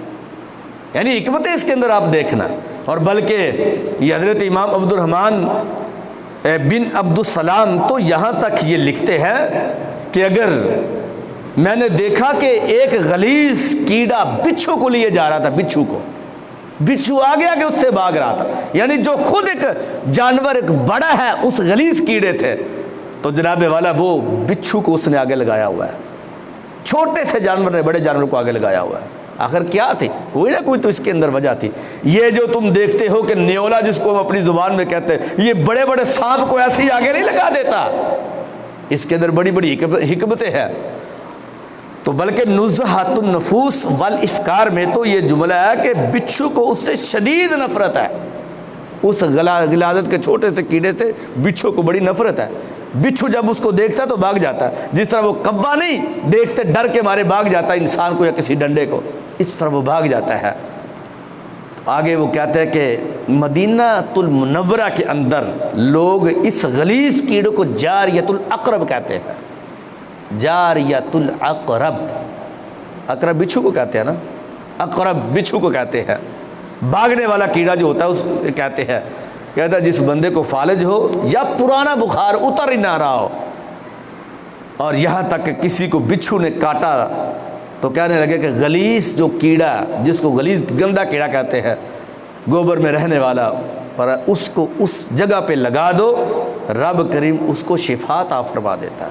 یعنی حکمت ہے اس کے اندر آپ دیکھنا۔ اور بلکہ یہ حضرت امام عبد الرحمن بن عبد السلام تو یہاں تک یہ لکھتے ہیں کہ اگر میں نے دیکھا کہ ایک غلیظ کیڑا بچھو کو لیے جا رہا تھا، بچھو کو، بچھو آگے آگے اس سے بھاگ رہا تھا، یعنی جو خود ایک جانور ایک بڑا ہے اس غلیظ کیڑے تھے، تو جناب والا وہ بچھو کو اس نے آگے لگایا ہوا ہے، چھوٹے سے جانور نے بڑے جانور کو آگے لگایا ہوا ہے۔ آخر کیا تھی؟ کوئی نہ کوئی تو اس کے اندر وجہ تھی۔ یہ جو تم دیکھتے ہو کہ نیولا جس کو ہم اپنی زبان میں کہتے ہیں، یہ بڑے بڑے سانپ کو ایسے ہی آگے نہیں لگا دیتا، اس کے اندر بڑی بڑی حکمتیں ہیں۔ تو بلکہ نزہۃ النفوس والافکار میں تو یہ جملہ ہے کہ بچھو کو اس سے شدید نفرت ہے، اس غلاظت کے چھوٹے سے کیڑے سے بچھو کو بڑی نفرت ہے۔ بچھو جب اس کو دیکھتا ہے تو بھاگ جاتا ہے، جس طرح وہ کوا نہیں دیکھتے ڈر کے مارے بھاگ جاتا ہے انسان کو یا کسی ڈنڈے کو، اس طرح وہ بھاگ جاتا ہے۔ آگے وہ کہتے ہیں کہ مدینہ المنورہ کے اندر لوگ اس غلیظ کیڑے کو جاریۃ العقرب کہتے ہیں، جاریۃ العقرب، عقرب بچھو کو کہتے ہیں نا، عقرب بچھو کو کہتے ہیں، بھاگنے والا کیڑا جو ہوتا ہے اس کہتے ہیں۔ کہتا ہے جس بندے کو فالج ہو یا پرانا بخار اتر ہی نہ رہا ہو اور یہاں تک کہ کسی کو بچھو نے کاٹا تو کہنے لگے کہ غلیظ جو کیڑا، جس کو غلیظ گندا کیڑا کہتے ہیں، گوبر میں رہنے والا، پر اس کو اس جگہ پہ لگا دو، رب کریم اس کو شفا عطا فرما دیتا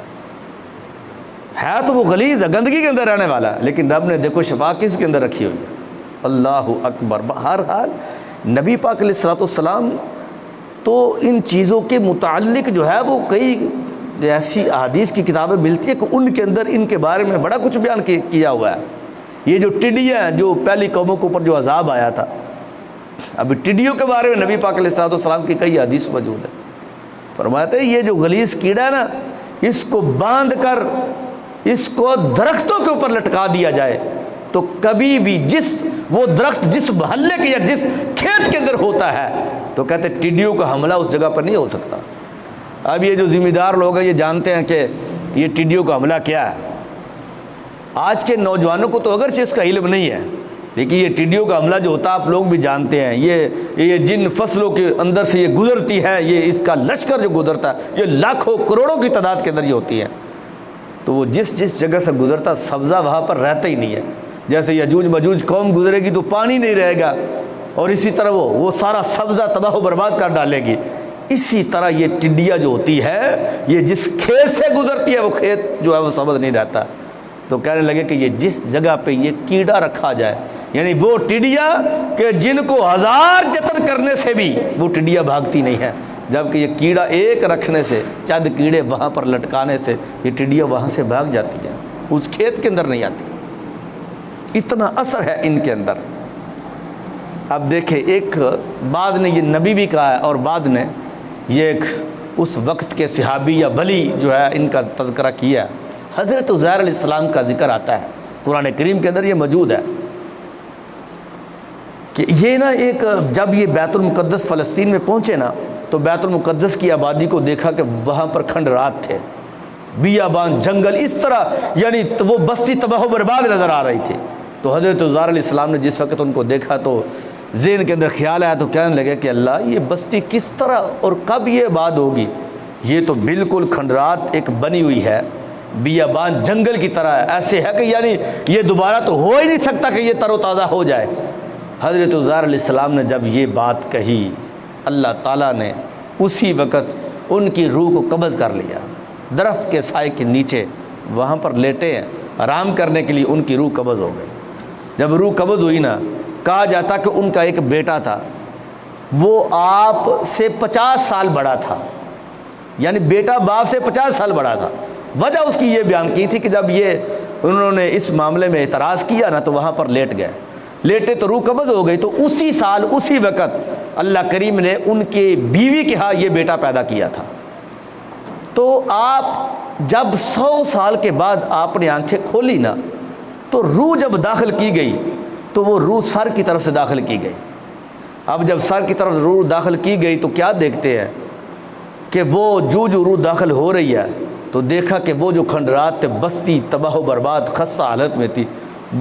ہے تو وہ غلیظ ہے، گندگی کے اندر رہنے والا، لیکن رب نے دیکھو شفا کس کے اندر رکھی ہوئی ہے۔ اللہ اکبر۔ بہرحال نبی پاک علیہ الصلوۃ والسلام تو ان چیزوں کے متعلق جو ہے وہ کئی ایسی احادیث کی کتابیں ملتی ہیں کہ ان کے اندر ان کے بارے میں بڑا کچھ بیان کیا ہوا ہے۔ یہ جو ٹڈیاں ہیں جو پہلی قوموں کے اوپر جو عذاب آیا تھا، اب ٹڈیوں کے بارے میں نبی پاک علیہ الصلوۃ والسلام کی کئی حدیث موجود ہے۔ فرماتے ہیں یہ جو غلیظ کیڑا ہے نا، اس کو باندھ کر اس کو درختوں کے اوپر لٹکا دیا جائے تو کبھی بھی وہ درخت جس محلے کے یا جس کھیت کے اندر ہوتا ہے تو کہتے ہیں ٹڈیوں کا حملہ اس جگہ پر نہیں ہو سکتا۔ اب یہ جو ذمہ دار لوگ ہیں یہ جانتے ہیں کہ یہ ٹڈیوں کا حملہ کیا ہے۔ آج کے نوجوانوں کو تو اگرچہ اس کا علم نہیں ہے، لیکن یہ ٹڈیوں کا حملہ جو ہوتا ہے آپ لوگ بھی جانتے ہیں، یہ جن فصلوں کے اندر سے یہ گزرتی ہے، یہ اس کا لشکر جو گزرتا ہے، یہ لاکھوں کروڑوں کی تعداد کے اندر یہ ہوتی ہے، تو وہ جس جگہ سے گزرتا سبزہ وہاں پر رہتا ہی نہیں ہے۔ جیسے یجوج مجوج قوم گزرے گی تو پانی نہیں رہے گا، اور اسی طرح وہ سارا سبزہ تباہ و برباد کر ڈالے گی۔ اسی طرح یہ ٹڈیاں جو ہوتی ہے یہ جس کھیت سے گزرتی ہے وہ کھیت جو ہے وہ سبز نہیں رہتا۔ تو کہنے لگے کہ یہ جس جگہ پہ یہ کیڑا رکھا جائے، یعنی وہ ٹڈیاں کہ جن کو ہزار جتن کرنے سے بھی وہ ٹڈیاں بھاگتی نہیں ہیں، جبکہ یہ کیڑا ایک رکھنے سے، چند کیڑے وہاں پر لٹکانے سے یہ ٹڈیاں وہاں سے بھاگ جاتی ہیں، اس کھیت کے اندر نہیں آتی۔ اتنا اثر ہے ان کے اندر۔ اب دیکھیں، ایک بعد نے یہ نبی بھی کہا ہے اور بعد نے یہ ایک اس وقت کے صحابی یا ولی جو ہے ان کا تذکرہ کیا ہے۔ حضرت عزیر علیہ السلام کا ذکر آتا ہے قرآن کریم کے اندر، یہ موجود ہے کہ یہ نا ایک جب یہ بیت المقدس فلسطین میں پہنچے نا تو بیت المقدس کی آبادی کو دیکھا کہ وہاں پر کھنڈرات تھے، بیابان، جنگل، اس طرح یعنی وہ بستی تباہ و برباد نظر آ رہی تھی۔ تو حضرت عزیر علیہ السلام نے جس وقت ان کو دیکھا تو ذہن کے اندر خیال آیا، تو کہنے لگے کہ اللہ یہ بستی کس طرح اور کب یہ آباد ہوگی؟ یہ تو بالکل کھنڈرات ایک بنی ہوئی ہے، بیابان جنگل کی طرح ہے، ایسے ہے کہ یعنی یہ دوبارہ تو ہو ہی نہیں سکتا کہ یہ تر و تازہ ہو جائے۔ حضرت عزیر علیہ السلام نے جب یہ بات کہی، اللہ تعالیٰ نے اسی وقت ان کی روح کو قبض کر لیا۔ درخت کے سائے کے نیچے وہاں پر لیٹے ہیں، آرام کرنے کے لیے ان کی روح قبض ہو گئی۔ جب روح قبض ہوئی نا، کہا جاتا کہ ان کا ایک بیٹا تھا، وہ آپ سے 50 سال بڑا تھا، یعنی بیٹا باپ سے 50 سال بڑا تھا۔ وجہ اس کی یہ بیان کی تھی کہ جب یہ انہوں نے اس معاملے میں اعتراض کیا نا تو وہاں پر لیٹ گئے، لیٹے تو روح قبض ہو گئی، تو اسی سال اسی وقت اللہ کریم نے ان کے بیوی کے ہاں یہ بیٹا پیدا کیا تھا۔ تو آپ جب 100 سال کے بعد آپ نے آنکھیں کھولی نا تو روح جب داخل کی گئی تو وہ روح سر کی طرف سے داخل کی گئی۔ اب جب سر کی طرف روح داخل کی گئی تو کیا دیکھتے ہیں کہ وہ جو روح داخل ہو رہی ہے تو دیکھا کہ وہ جو کھنڈرات تھے، بستی تباہ و برباد خستہ حالت میں تھی،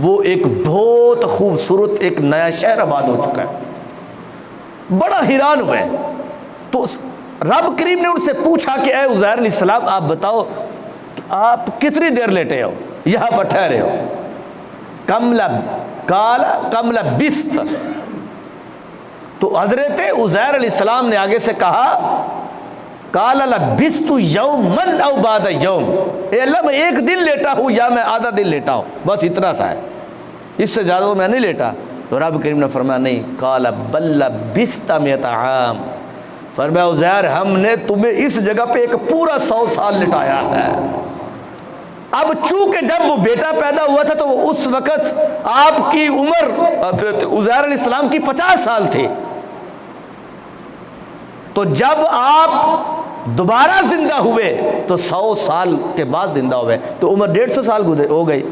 وہ ایک بہت خوبصورت ایک نیا شہر آباد ہو چکا ہے۔ بڑا حیران ہوئے تو رب کریم نے ان سے پوچھا کہ اے عزیر علیہ السلام، آپ بتاؤ آپ کتنی دیر لیٹے ہو، یہاں پر ٹھہرے ہو؟ کم لبثت، تو حضرت عزیر علیہ السلام نے آگے سے کہا قال لبثت یوما او بعد یوم، اے اللہ میں ایک دن لیٹا ہوں یا میں آدھا دن لیٹا ہوں، بس اتنا سا ہے، اس سے زیادہ میں نہیں لیٹا۔ تو رب کریم نے فرمایا نہیں، قال بل لبثت 100 عام، فرمایا عزیر ہم نے تمہیں اس جگہ پہ ایک پورا 100 سال لٹایا ہے۔ اب چونکہ جب وہ بیٹا پیدا ہوا تھا تو وہ اس وقت آپ کی عمر حضرت عزیر علیہ السلام کی 50 سال تھی، تو جب آپ دوبارہ زندہ ہوئے تو 100 سال کے بعد زندہ ہوئے، تو عمر 150 سال ہو گئی،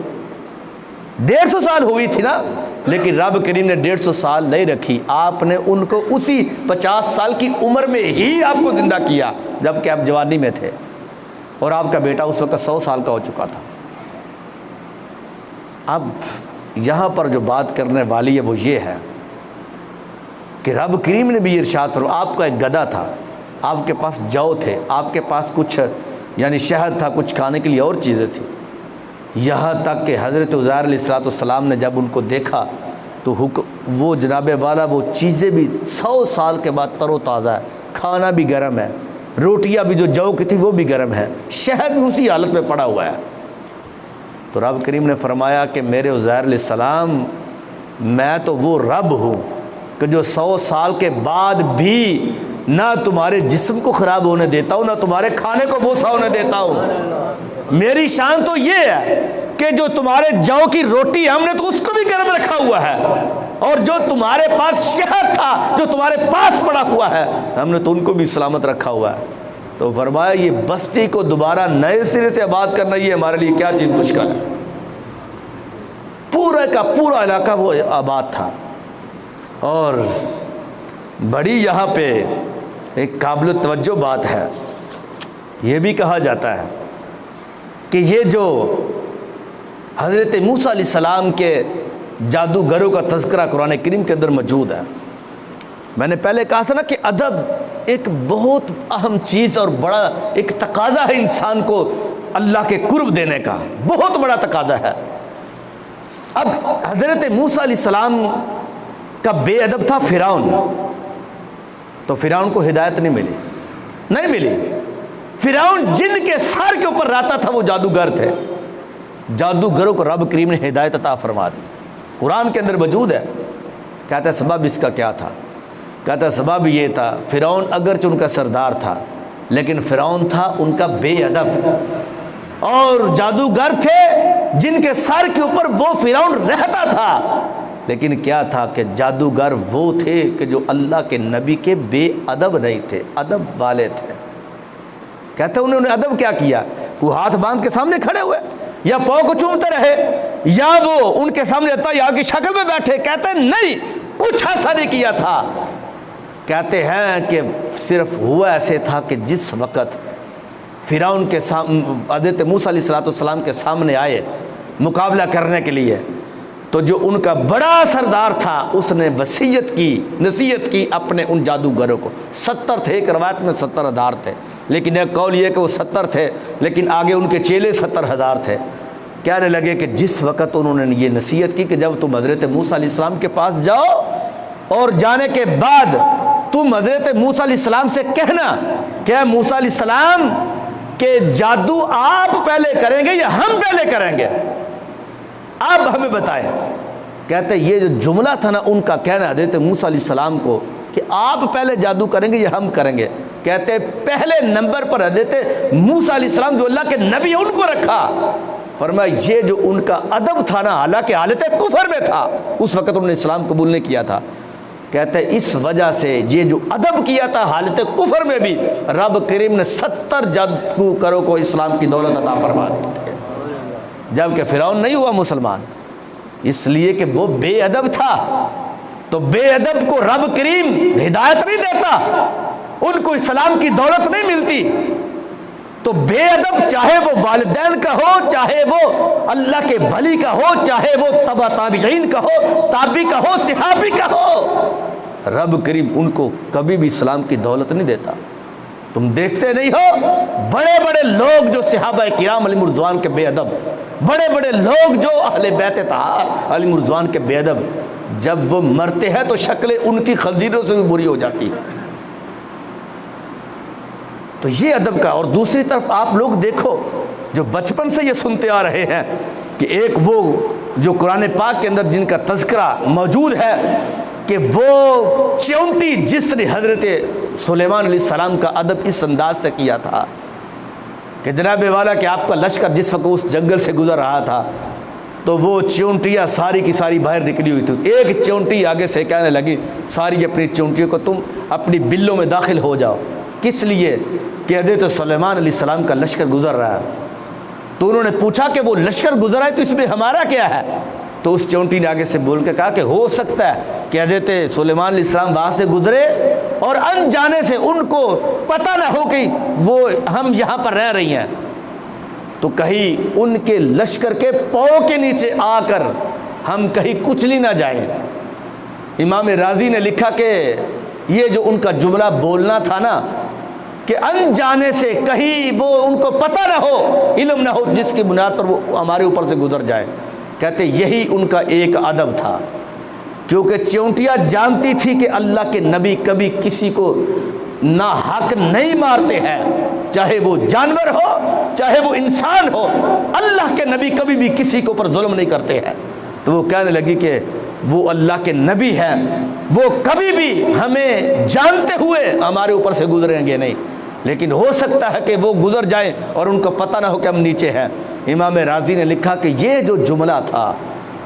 150 سال ہوئی تھی نا، لیکن رب کریم نے 150 سال نہیں رکھی، آپ نے ان کو اسی 50 سال کی عمر میں ہی آپ کو زندہ کیا جبکہ آپ جوانی میں تھے، اور آپ کا بیٹا اس وقت 100 سال کا ہو چکا تھا۔ اب یہاں پر جو بات کرنے والی ہے وہ یہ ہے کہ رب کریم نے بھی ارشاد فرمایا، آپ کا ایک گدھا تھا، آپ کے پاس جو تھے، آپ کے پاس کچھ یعنی شہد تھا، کچھ کھانے کے لیے اور چیزیں تھیں، یہاں تک کہ حضرت عزیر علیہ السلام نے جب ان کو دیکھا تو وہ جناب والا وہ چیزیں بھی 100 سال کے بعد تر و تازہ ہے، کھانا بھی گرم ہے، روٹیاں بھی جو جو کی تھی وہ بھی گرم ہے، شہد بھی اسی حالت میں پڑا ہوا ہے۔ تو رب کریم نے فرمایا کہ میرے عزیر علیہ السلام میں تو وہ رب ہوں کہ جو 100 سال کے بعد بھی نہ تمہارے جسم کو خراب ہونے دیتا ہوں، نہ تمہارے کھانے کو بوسا ہونے دیتا ہوں۔ میری شان تو یہ ہے کہ جو تمہارے جو کی روٹی ہم نے تو اس کو بھی گرم رکھا ہوا ہے، اور جو تمہارے پاس شہد تھا جو تمہارے پاس پڑا ہوا ہے ہم نے تو ان کو بھی سلامت رکھا ہوا ہے۔ تو فرمایا یہ بستی کو دوبارہ نئے سرے سے آباد کرنا یہ ہمارے لیے کیا چیز مشکل ہے، پورا کا پورا علاقہ وہ آباد تھا۔ اور بڑی یہاں پہ ایک قابل توجہ بات ہے، یہ بھی کہا جاتا ہے کہ یہ جو حضرت موسیٰ علیہ السلام کے جادوگروں کا تذکرہ قرآن کریم کے اندر موجود ہے، میں نے پہلے کہا تھا نا کہ ادب ایک بہت اہم چیز اور بڑا ایک تقاضا ہے انسان کو اللہ کے قرب دینے کا، بہت بڑا تقاضا ہے۔ اب حضرت موسیٰ علیہ السلام کا بے ادب تھا فرعون، تو فرعون کو ہدایت نہیں ملی۔ فرعون جن کے سر کے اوپر رہتا تھا وہ جادوگر تھے، جادوگروں کو رب کریم نے ہدایت عطا فرما دی، قرآن کے اندر موجود ہے۔ کہتا ہے سبب اس کا کیا تھا؟ کہتا ہے سبب یہ تھا فرعون اگرچہ ان کا سردار تھا لیکن فرعون تھا ان کا بے ادب، اور جادوگر تھے جن کے سر کے اوپر وہ فرعون رہتا تھا، لیکن کیا تھا کہ جادوگر وہ تھے کہ جو اللہ کے نبی کے بے ادب نہیں تھے، ادب والے تھے۔ کہتے ہیں انہوں نے ادب کیا کیا؟ کوئی ہاتھ باندھ کے سامنے کھڑے ہوئے یا پاؤں کو چومتے رہے یا وہ ان کے سامنے یا کی شکل میں بیٹھے؟ کہتے ہیں نہیں، کچھ ایسا نہیں کیا تھا۔ کہتے ہیں کہ صرف ہوا ایسے تھا کہ جس وقت فرعون کے حضرت موسیٰ علیہ السلام کے سامنے آئے مقابلہ کرنے کے لیے، تو جو ان کا بڑا سردار تھا اس نے نصیحت کی اپنے ان جادوگروں کو۔ 70 تھے، ایک روایت میں 70,000 تھے، لیکن ایک قول یہ کہ وہ 70 تھے لیکن آگے ان کے چیلے 70,000 تھے۔ کہنے لگے کہ جس وقت انہوں نے یہ نصیحت کی کہ جب تم حضرت موسیٰ علیہ السلام کے پاس جاؤ اور جانے کے بعد تم حضرت موسیٰ علیہ السلام سے کہنا کہ اے موسیٰ علیہ السلام کہ جادو آپ پہلے کریں گے یا ہم پہلے کریں گے، آپ ہمیں بتائیں۔ کہتے یہ جو جملہ تھا نا ان کا کہنا حضرت موسیٰ علیہ السلام کو کہ آپ پہلے جادو کریں گے یا ہم کریں گے، کہتے پہلے نمبر پر حضرت موسیٰ علیہ السلام جو اللہ کے نبی ان کو رکھا۔ فرمایا یہ جو ان کا ادب تھا نا، حالانکہ حالت کفر میں تھا، اس وقت انہوں نے اسلام قبول نہیں کیا تھا، کہتے اس وجہ سے یہ جو ادب کیا تھا حالت کفر میں بھی رب کریم نے 70 جادوگروں کو اسلام کی دولت عطا فرما دی تھی، جبکہ فرعون نہیں ہوا مسلمان، اس لیے کہ وہ بے ادب تھا۔ تو بے ادب کو رب کریم ہدایت نہیں دیتا، ان کو اسلام کی دولت نہیں ملتی۔ تو بے ادب چاہے وہ والدین کا ہو، چاہے وہ اللہ کے ولی کا ہو، چاہے وہ تبع تابعین کا ہو، تابعی کا ہو، صحابی کا ہو، رب کریم ان کو کبھی بھی اسلام کی دولت نہیں دیتا۔ تم دیکھتے نہیں ہو بڑے بڑے لوگ جو صحابہ کرام علیہم رضوان کے بے ادب، بڑے بڑے لوگ جو اہل بیت طہار علیہم رضوان کے بے ادب، جب وہ مرتے ہیں تو شکلیں ان کی خنزیروں سے بھی بری ہو جاتی ہے۔ تو یہ ادب کا، اور دوسری طرف آپ لوگ دیکھو جو بچپن سے یہ سنتے آ رہے ہیں کہ ایک وہ جو قرآن پاک کے اندر جن کا تذکرہ موجود ہے کہ وہ چونٹی جس نے حضرت سلیمان علیہ السلام کا ادب اس انداز سے کیا تھا کہ جناب والا کہ آپ کا لشکر جس وقت اس جنگل سے گزر رہا تھا تو وہ چونٹیاں ساری کی ساری باہر نکلی ہوئی تھی، ایک چونٹی آگے سے کہنے لگی ساری اپنی چونٹیوں کو تم اپنی بلوں میں داخل ہو جاؤ، کس لیے کہ حضرت سلیمان علیہ السلام کا لشکر گزر رہا ہے۔ تو انہوں نے پوچھا کہ وہ لشکر گزر رہا ہے تو اس میں ہمارا کیا ہے؟ تو اس چونٹی نے آگے سے بول کے کہا کہ ہو سکتا ہے کہ حضرت سلیمان علیہ السلام وہاں سے گزرے اور انجانے سے ان کو پتہ نہ ہو کہ وہ ہم یہاں پر رہ رہی ہیں، تو کہیں ان کے لشکر کے پاؤں کے نیچے آ کر ہم کہیں کچلی نہ جائیں۔ امام راضی نے لکھا کہ یہ جو ان کا جملہ بولنا تھا نا کہ انجانے سے کہیں وہ ان کو پتہ نہ ہو، علم نہ ہو جس کی بنیاد پر وہ ہمارے اوپر سے گزر جائے، کہتے یہی ان کا ایک ادب تھا، کیونکہ چونٹیاں جانتی تھی کہ اللہ کے نبی کبھی کسی کو ناحق نہیں مارتے ہیں، چاہے وہ جانور ہو چاہے وہ انسان ہو، اللہ کے نبی کبھی بھی کسی کے اوپر ظلم نہیں کرتے ہیں۔ تو وہ کہنے لگی کہ وہ اللہ کے نبی ہیں، وہ کبھی بھی ہمیں جانتے ہوئے ہمارے اوپر سے گزریں گے نہیں، لیکن ہو سکتا ہے کہ وہ گزر جائیں اور ان کو پتہ نہ ہو کہ ہم نیچے ہیں۔ امام راضی نے لکھا کہ یہ جو جملہ تھا،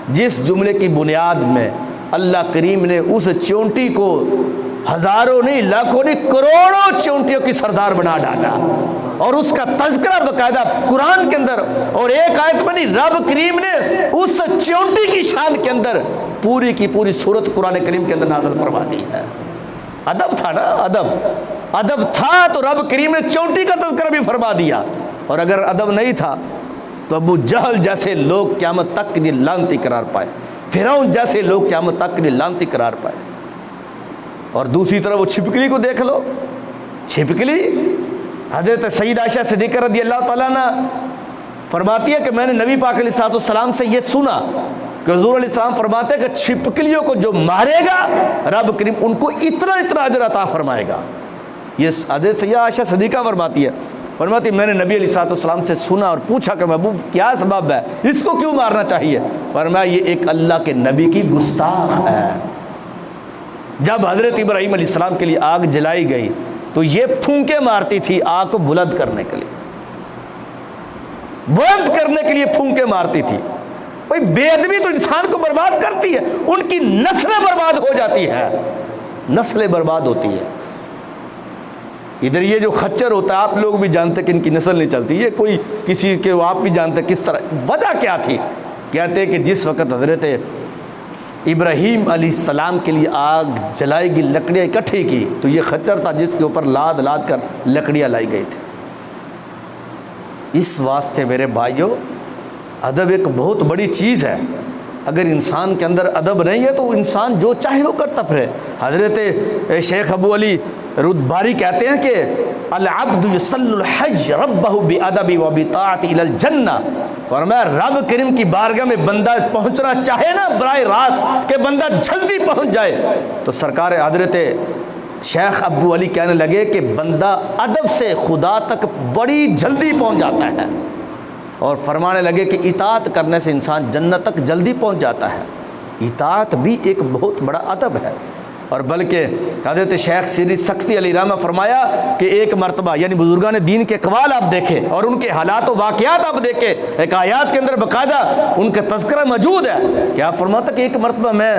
جس جملے کی بنیاد میں اللہ کریم نے اس چونٹی کو ہزاروں نہیں لاکھوں نہیں کروڑوں چونٹیوں کی سردار بنا ڈالا، اور اس کا تذکرہ باقاعدہ قرآن کے اندر، اور ایک آیت میں نہیں، رب کریم نے اس چونٹی کی شان کے اندر پوری کی پوری سورت قرآن کریم کے اندر نازل فرما دی ہے۔ ادب تھا نا، ادب تھا تو رب کریم نے چونٹی کا تذکرہ بھی فرما دیا، اور اگر ادب نہیں تھا تو ابو جہل جیسے لوگ قیامت تک کے لیے لعنتی قرار پائے، فرعون جیسے لوگ قیامت تک کے لیے لعنتی قرار پائے۔ اور دوسری طرف وہ چھپکلی کو دیکھ لو، چھپکلی حضرت سید عائشہ صدیقہ رضی اللہ تعالیٰ عنہ فرماتی ہے کہ میں نے نبی پاک علیہ السلام سے یہ سنا کہ حضور علیہ السلام فرماتے ہیں کہ چھپکلیوں کو جو مارے گا رب کریم ان کو اتنا اجر عطا فرمائے گا۔ یہ حضرت سیدہ عائشہ صدیقہ فرماتی ہے، فرماتی میں نے نبی علیہ السلام سے سنا اور پوچھا کہ محبوب کیا سبب ہے، اس کو کیوں مارنا چاہیے؟ فرمایا یہ ایک اللہ کے نبی کی گستاخ ہے۔ جب حضرت ابراہیم علیہ السلام کے لیے آگ جلائی گئی تو یہ پھونکے مارتی تھی آگ کو بلند کرنے کے لیے، بلند کرنے کے لیے پھونکے مارتی تھی۔ بھائی بے ادبی تو انسان کو برباد کرتی ہے، ان کی نسلیں برباد ہو جاتی ہے، نسلیں برباد ہوتی ہے۔ ادھر یہ جو خچر ہوتا ہے آپ لوگ بھی جانتے کہ ان کی نسل نہیں چلتی، یہ کوئی کسی کے آپ بھی جانتے کس طرح، وجہ کیا تھی؟ کہتے ہیں کہ جس وقت حضرت ابراہیم علیہ السلام کے لیے آگ جلائی گئی، لکڑیاں اکٹھی کی، تو یہ خچر تھا جس کے اوپر لاد لاد کر لکڑیاں لائی گئی تھی۔ اس واسطے میرے بھائیوں ادب ایک بہت بڑی چیز ہے، اگر انسان کے اندر ادب نہیں ہے تو انسان جو چاہے وہ کرتا پھرے۔ حضرت شیخ ابو علی رودباری کہتے ہیں کہ العبد یصلی الحج ربہ بادب و بطاعت الی الجنہ، فرمایا رب کریم کی بارگاہ میں بندہ پہنچنا چاہے نا براہ راست کہ بندہ جلدی پہنچ جائے، تو سرکار حضرت شیخ ابو علی کہنے لگے کہ بندہ ادب سے خدا تک بڑی جلدی پہنچ جاتا ہے، اور فرمانے لگے کہ اطاعت کرنے سے انسان جنت تک جلدی پہنچ جاتا ہے۔ اطاعت بھی ایک بہت بڑا ادب ہے، اور بلکہ حضرت شیخ سری سختی علی رحمہ فرمایا کہ ایک مرتبہ، یعنی بزرگان دین کے اقوال آپ دیکھیں اور ان کے حالات و واقعات آپ دیکھیں، ایک آیات کے اندر باقاعدہ ان کا تذکرہ موجود ہے کہ آپ فرماتا کہ ایک مرتبہ میں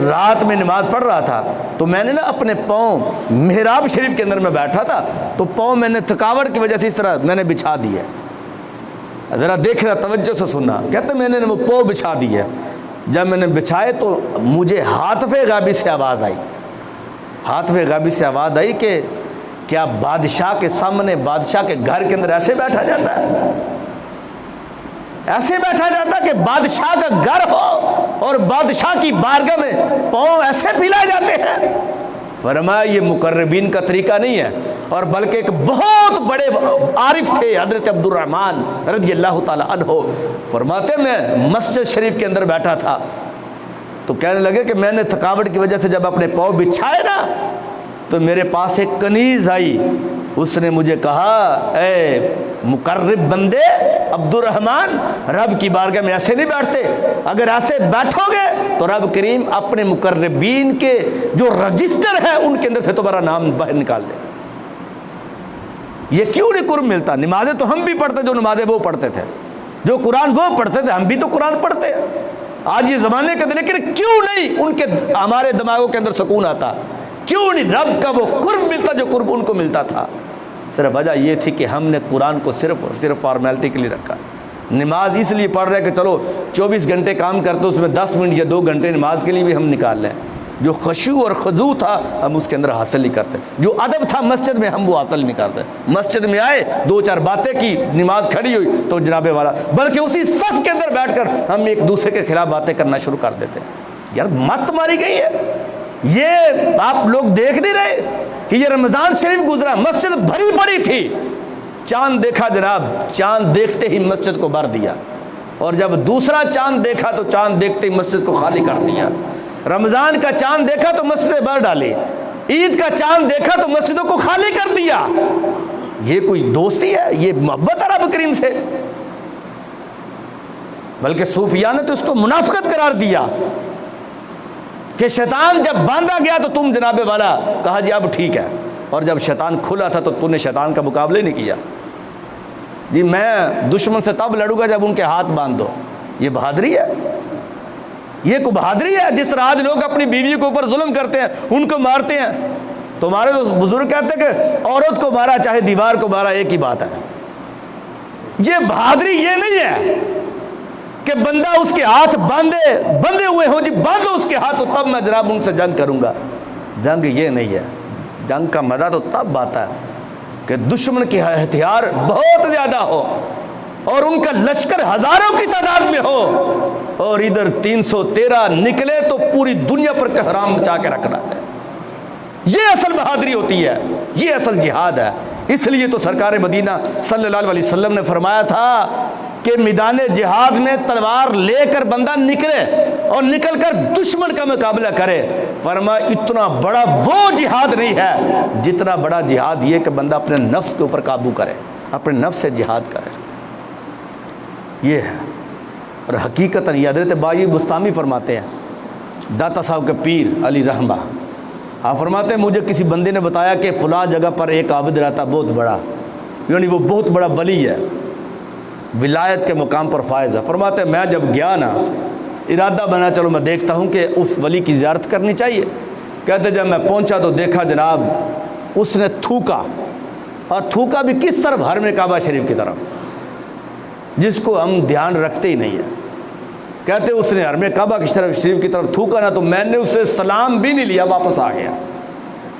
رات میں نماز پڑھ رہا تھا، تو میں نے نا اپنے پاؤں محراب شریف کے اندر میں بیٹھا تھا، تو پاؤں میں نے تھکاوٹ کی وجہ سے اس طرح میں نے بچھا دی ہے، ذرا دیکھنا توجہ سے سننا، کہتے میں نے وہ پاؤں بچھا دی ہے، جب میں نے بچھائے تو مجھے ہاتف غیبی سے آواز آئی، ہاتف غیبی سے آواز آئی کہ کیا بادشاہ کے سامنے، بادشاہ کے گھر کے اندر ایسے بیٹھا جاتا ہے، ایسے بیٹھا جاتا کہ بادشاہ کا گھر ہو اور بادشاہ کی بارگاہ میں پاؤں ایسے پھیلائے جاتے ہیں؟ فرمایا یہ مقربین کا طریقہ نہیں ہے، اور بلکہ ایک بہت بڑے عارف تھے حضرت عبد الرحمن رضی اللہ تعالی عنہ، فرماتے میں مسجد شریف کے اندر بیٹھا تھا تو کہنے لگے کہ میں نے تھکاوٹ کی وجہ سے جب اپنے پاؤں بچھائے نا تو میرے پاس ایک کنیز آئی، اس نے مجھے کہا اے مقرب بندے عبد الرحمن، رب کی بارگاہ میں ایسے نہیں بیٹھتے، اگر ایسے بیٹھو گے تو رب کریم اپنے مقربین کے جو رجسٹر ہے ان کے اندر سے تمہارا نام باہر نکال دے گا۔ یہ کیوں نہیں قرب ملتا؟ نمازیں تو ہم بھی پڑھتے، جو نمازیں وہ پڑھتے تھے، جو قرآن وہ پڑھتے تھے، ہم بھی تو قرآن پڑھتے ہیں آج یہ زمانے کے اندر، لیکن کیوں نہیں ان کے ہمارے دماغوں کے اندر سکون آتا؟ کیوں نہیں رب کا وہ قرب ملتا جو قرب ان کو ملتا تھا؟ صرف وجہ یہ تھی کہ ہم نے قرآن کو صرف اور صرف فارمیلٹی کے لیے رکھا۔ نماز اس لیے پڑھ رہے کہ چلو 24 گھنٹے کام کرتے اس میں 10 منٹ یا 2 گھنٹے نماز کے لیے بھی ہم نکال لیں، جو خشوع اور خضوع تھا ہم اس کے اندر حاصل نہیں کرتے، جو ادب تھا مسجد میں ہم وہ حاصل نہیں کرتے۔ مسجد میں آئے 2-4 باتیں کی، نماز کھڑی ہوئی تو جناب والا، بلکہ اسی صف کے اندر بیٹھ کر ہم ایک دوسرے کے خلاف باتیں کرنا شروع کر دیتے۔ یار مت ماری گئی ہے، یہ آپ لوگ دیکھ نہیں رہے کہ یہ رمضان شریف گزرا، مسجد بھری پڑی تھی، چاند دیکھا جناب، چاند دیکھتے ہی مسجد کو بھر دیا، اور جب دوسرا چاند دیکھا تو چاند دیکھتے ہی مسجد کو خالی کر دیا۔ رمضان کا چاند دیکھا تو مسجدیں بھر ڈالی، عید کا چاند دیکھا تو مسجدوں کو خالی کر دیا۔ یہ کوئی دوستی ہے؟ یہ محبت ہے رب کریم سے؟ بلکہ صوفیاء نے تو اس کو منافقت قرار دیا کہ شیطان جب باندھا گیا تو تم جناب والا کہا جی اب ٹھیک ہے، اور جب شیطان کھلا تھا تو تم نے شیطان کا مقابلہ نہیں کیا، جی میں دشمن سے تب لڑوں گا جب ان کے ہاتھ باندھ دو۔ یہ بہادری ہے؟ یہ کوئی بہادری ہے؟ جس طرح آج لوگ اپنی بیوی کے اوپر ظلم کرتے ہیں، ان کو مارتے ہیں، تمہارے تو بزرگ کہتے ہیں کہ عورت کو مارا چاہے دیوار کو مارا ایک ہی بات ہے۔ یہ بہادری یہ نہیں ہے کہ بندہ اس کے ہاتھ بندے ہوئے ہوں، جی باندھو اس کے ہاتھ تو تب میں جناب ان سے جنگ کروں گا۔ جنگ یہ نہیں ہے، جنگ کا مزہ تو تب آتا ہے کہ دشمن کے ہتھیار بہت زیادہ ہو اور ان کا لشکر ہزاروں کی تعداد میں ہو، اور ادھر 313 نکلے تو پوری دنیا پر کہرام مچا کے رکھنا ہے۔ یہ اصل بہادری ہوتی ہے، یہ اصل جہاد ہے۔ اس لیے تو سرکار مدینہ صلی اللہ علیہ وسلم نے فرمایا تھا کہ میدان جہاد میں تلوار لے کر بندہ نکلے اور نکل کر دشمن کا مقابلہ کرے، فرمایا اتنا بڑا وہ جہاد نہیں ہے جتنا بڑا جہاد یہ کہ بندہ اپنے نفس کے اوپر قابو کرے، اپنے نفس سے جہاد کرے۔ یہ ہے، اور حقیقت یہ حضرت بائی بستامی فرماتے ہیں، داتا صاحب کے پیر علی رحمہ، آپ فرماتے ہیں مجھے کسی بندے نے بتایا کہ فلاں جگہ پر ایک عابد رہتا بہت بڑا، یعنی وہ بہت بڑا ولی ہے، ولایت کے مقام پر فائز ہے۔ فرماتے ہیں میں جب گیا نا، ارادہ بنا چلو میں دیکھتا ہوں کہ اس ولی کی زیارت کرنی چاہیے۔ کہتے جب میں پہنچا تو دیکھا جناب اس نے تھوکا، اور تھوکا بھی کس طرف؟ حرم کعبہ شریف کی طرف، جس کو ہم دھیان رکھتے ہی نہیں ہیں۔ کہتے اس نے حرم کعبہ کی شریف کی طرف تھوکا نا، تو میں نے اس سے سلام بھی نہیں لیا، واپس آ گیا۔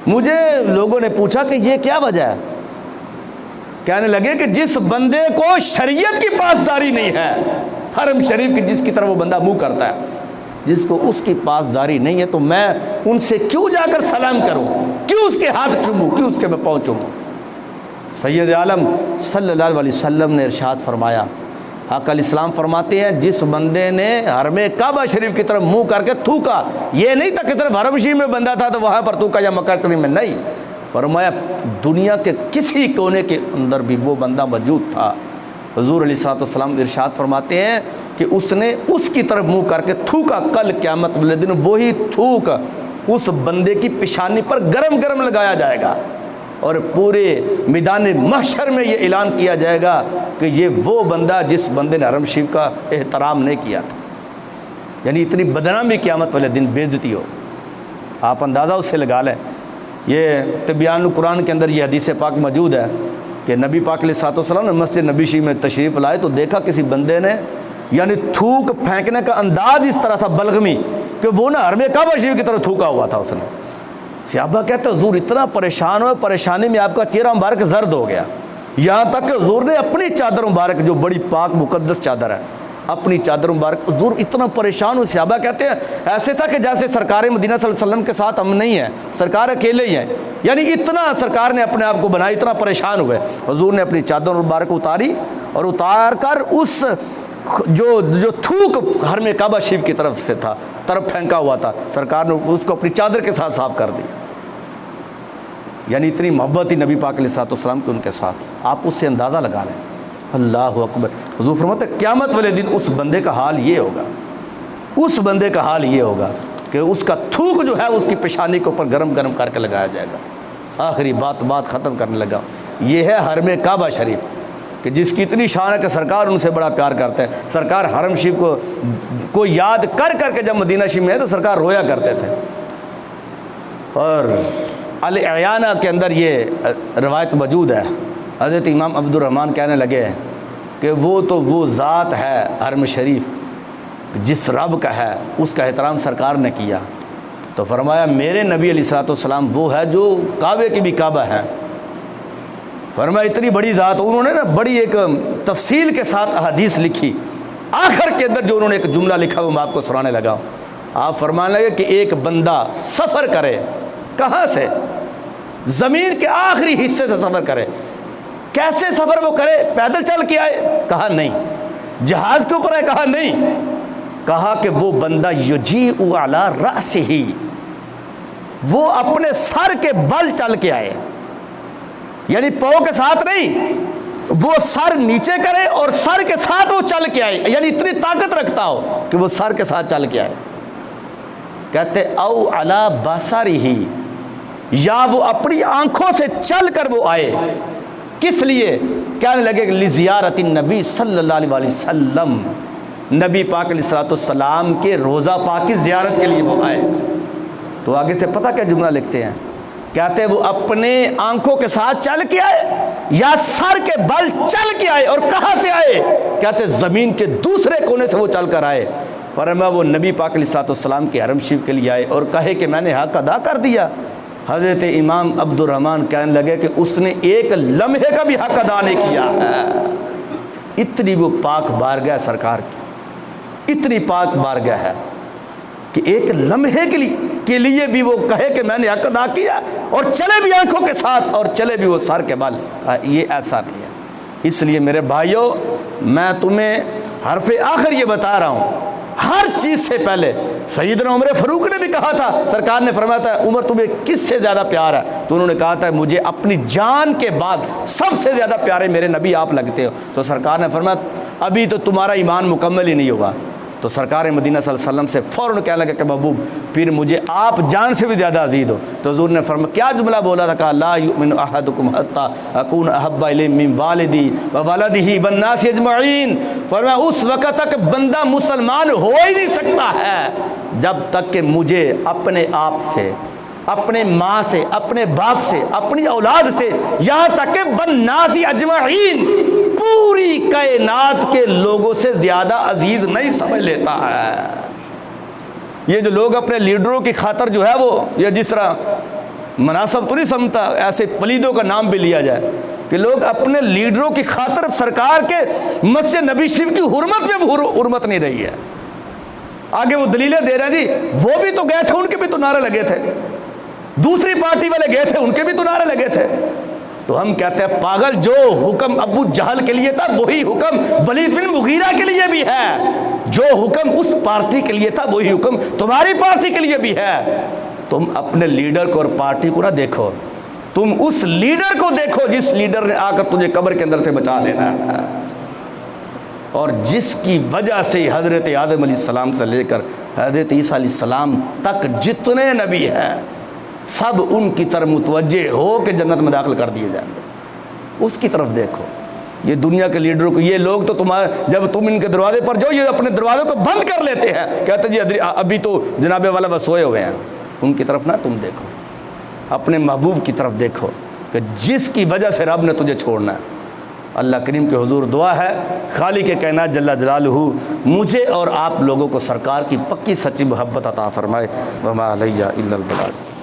مجھے لوگوں نے پوچھا کہ یہ کیا وجہ ہے؟ کہنے لگے کہ جس بندے کو شریعت کی پاسداری نہیں ہے، حرم شریف کی جس کی طرف وہ بندہ منہ کرتا ہے، جس کو اس کی پاسداری نہیں ہے، تو میں ان سے کیوں جا کر سلام کروں، کیوں کیوں اس کے ہاتھ چوموں، کیوں اس کے میں پاؤں چوموں؟ سید عالم صلی اللہ علیہ وسلم نے ارشاد فرمایا، آقا علیہ السلام فرماتے ہیں جس بندے نے حرم کعبہ شریف کی طرف منہ کر کے تھوکا، یہ نہیں تھا کہ صرف حرم شریف میں بندہ تھا تو وہاں پر تھوکا یا مکہ شریف میں، نہیں، فرمایا دنیا کے کسی کونے کے اندر بھی وہ بندہ موجود تھا، حضور علیہ السلام ارشاد فرماتے ہیں کہ اس نے اس کی طرف منہ کر کے تھوکا، کل قیامت والے دن وہی تھوک اس بندے کی پیشانی پر گرم گرم لگایا جائے گا، اور پورے میدان محشر میں یہ اعلان کیا جائے گا کہ یہ وہ بندہ جس بندے نے حرم شریف کا احترام نہیں کیا تھا، یعنی اتنی بدنامی قیامت والے دن، بے عزتی ہو۔ آپ اندازہ اس سے لگا لیں، یہ تبیان القرآن کے اندر یہ حدیث پاک موجود ہے کہ نبی پاک علیہ السلام نے مسجد نبی شریف میں تشریف لائے تو دیکھا کسی بندے نے یعنی تھوک پھینکنے کا انداز اس طرح تھا بلغمی کہ وہ نہ حرم کعبہ شریف کی طرف تھوکا ہوا تھا اس نے۔ صحابہ کہتے حضور اتنا پریشان ہوئے، پریشانی میں آپ کا چہرہ مبارک زرد ہو گیا، یہاں تک کہ حضور نے اپنی چادر مبارک جو بڑی پاک مقدس چادر ہے، اپنی چادر مبارک، حضور اتنا پریشان ہوئے، صحابہ کہتے ہیں ایسے تھا کہ جیسے سرکار مدینہ صلی اللہ علیہ وسلم کے ساتھ ہم نہیں ہیں، سرکار اکیلے ہی ہیں، یعنی اتنا سرکار نے اپنے آپ کو بنایا، اتنا پریشان ہوئے۔ حضور نے اپنی چادر مبارک اتاری اور اتار کر اس جو تھوک حرم کعبہ شریف کی طرف سے تھا، طرف پھینکا ہوا تھا، سرکار نے اس کو اپنی چادر کے ساتھ صاف کر دیا، یعنی اتنی محبت ہی نبی پاک علیہ السلام کی ان کے ساتھ، آپ اس سے اندازہ لگا لیں۔ اللہ اکبر۔ حضور فرماتے ہیں قیامت والے دن اس بندے کا حال یہ ہوگا، اس بندے کا حال یہ ہوگا کہ اس کا تھوک جو ہے اس کی پیشانی کے اوپر گرم گرم کر کے لگایا جائے گا۔ آخری بات ختم کرنے لگا، یہ ہے حرم کعبہ شریف کہ جس کی اتنی شان ہے کہ سرکار ان سے بڑا پیار کرتے ہیں۔ سرکار حرم شریف کو یاد کر کر کے جب مدینہ شریف میں ہے تو سرکار رویا کرتے تھے، اور الاعیانہ کے اندر یہ روایت موجود ہے، حضرت امام عبد الرحمن کہنے لگے کہ وہ ذات ہے حرم شریف جس رب کا ہے، اس کا احترام سرکار نے کیا، تو فرمایا میرے نبی علیہ السلام وہ ہے جو کعبے کی بھی کعبہ ہے۔ فرمایا اتنی بڑی ذات، انہوں نے نا بڑی ایک تفصیل کے ساتھ احادیث لکھی، آخر کے اندر جو انہوں نے ایک جملہ لکھا وہ میں آپ کو سنانے لگا ہوں۔ آپ فرمانے لگے کہ ایک بندہ سفر کرے، کہاں سے؟ زمین کے آخری حصے سے سفر کرے۔ کیسے سفر وہ کرے؟ پیدل چل کے آئے؟ کہا نہیں۔ جہاز کے اوپر ہے؟ کہا نہیں۔ کہا کہ وہ بندہ یجیء علی رأسہ، وہ اپنے سر کے بل چل کے آئے، یعنی پاؤں کے ساتھ نہیں، وہ سر نیچے کرے اور سر کے ساتھ وہ چل کے آئے، یعنی اتنی طاقت رکھتا ہو کہ وہ سر کے ساتھ چل کے آئے۔ کہتے او علی بصرہ، یا وہ اپنی آنکھوں سے چل کر وہ آئے، کس لیے؟ کہنے لگے کہ لزیارت النبی صلی اللہ علیہ وسلم، نبی پاک علیہ السلام کے روضہ پاک کی زیارت کے لیے وہ آئے۔ تو آگے سے پتہ کیا جملہ لکھتے ہیں، کہتے وہ اپنے آنکھوں کے ساتھ چل کے آئے یا سر کے بل چل کے آئے، اور کہاں سے آئے؟ کہتے زمین کے دوسرے کونے سے وہ چل کر آئے۔ فرمایا وہ نبی پاک علیہ السلام کے حرم شریف کے لیے آئے اور کہے کہ میں نے حق ادا کر دیا۔ حضرت امام عبد الرحمن کہنے لگے کہ اس نے ایک لمحے کا بھی حق ادا نہیں کیا ہے۔ اتنی وہ پاک بارگاہ سرکار کی، اتنی پاک بارگاہ ہے کہ ایک لمحے کے لیے بھی وہ کہے کہ میں نے حق ادا کیا، اور چلے بھی آنکھوں کے ساتھ اور چلے بھی وہ سر کے بل۔ یہ ایسا نہیں ہے۔ اس لیے میرے بھائیوں، میں تمہیں حرف آخر یہ بتا رہا ہوں، ہر چیز سے پہلے سیدنا عمر فاروق نے بھی کہا تھا، سرکار نے فرمایا تھا عمر تمہیں کس سے زیادہ پیار ہے؟ تو انہوں نے کہا تھا مجھے اپنی جان کے بعد سب سے زیادہ پیارے میرے نبی آپ لگتے ہو۔ تو سرکار نے فرمایا ابھی تو تمہارا ایمان مکمل ہی نہیں ہوگا۔ تو سرکار مدینہ صلی اللہ علیہ وسلم سے فوراً کہنے لگا کہ محبوب پھر مجھے آپ جان سے بھی زیادہ عزیز ہو۔ تو حضور نے فرمایا کیا جملہ بولا تھا؟ کہا لا یؤمن احدکم حتی اکون احب الیہ من والدی وولدہ والناس اجمعین۔ فرمایا اس وقت تک بندہ مسلمان ہو ہی نہیں سکتا ہے جب تک کہ مجھے اپنے آپ سے، اپنے ماں سے، اپنے باپ سے، اپنی اولاد سے، یہاں تک کہ والناس اجمعین، پوری کائنات کے لوگوں سے زیادہ عزیز نہیں سمجھ لیتا ہے۔ یہ جو لوگ اپنے لیڈروں کی خاطر جو ہے وہ، یا جس طرح مناسب تو نہیں سمجھتا ایسے پلیدوں کا نام بھی لیا جائے کہ لوگ اپنے لیڈروں کی خاطر سرکار کے مسجد نبی شریف کی حرمت میں حرمت نہیں رہی ہے۔ آگے وہ دلیلیں دے رہے ہیں جی وہ بھی تو گئے تھے، ان کے بھی تو نعرے لگے تھے، دوسری پارٹی والے گئے تھے، ان کے بھی تو نعرے لگے تھے۔ تو ہم کہتے ہیں پاگل، جو حکم ابو جہل کے لیے تھا وہی حکم ولید بن مغیرہ کے لیے بھی ہے، جو حکم اس پارٹی کے لیے تھا وہی حکم تمہاری پارٹی کے لیے بھی ہے۔ تم اپنے لیڈر کو اور پارٹی کو نہ دیکھو، تم اس لیڈر کو دیکھو جس لیڈر نے آ کر تجھے قبر کے اندر سے بچا لینا ہے، اور جس کی وجہ سے حضرت آدم علیہ السلام سے لے کر حضرت عیسیٰ علیہ السلام تک جتنے نبی ہیں سب ان کی طرف متوجہ ہو کہ جنت میں داخل کر دیے جائیں گے۔ اس کی طرف دیکھو۔ یہ دنیا کے لیڈروں کو، یہ لوگ تو جب تم ان کے دروازے پر جاؤ یہ اپنے دروازے کو بند کر لیتے ہیں، کہتے جی ابھی تو جناب والا بس سوئے ہوئے ہیں۔ ان کی طرف نہ تم دیکھو، اپنے محبوب کی طرف دیکھو کہ جس کی وجہ سے رب نے تجھے چھوڑنا ہے۔ اللہ کریم کے حضور دعا ہے خالق کائنات جل جلالہ مجھے اور آپ لوگوں کو سرکار کی پکی سچی محبت عطا فرمائے۔ وما علیہ الا البلاغ۔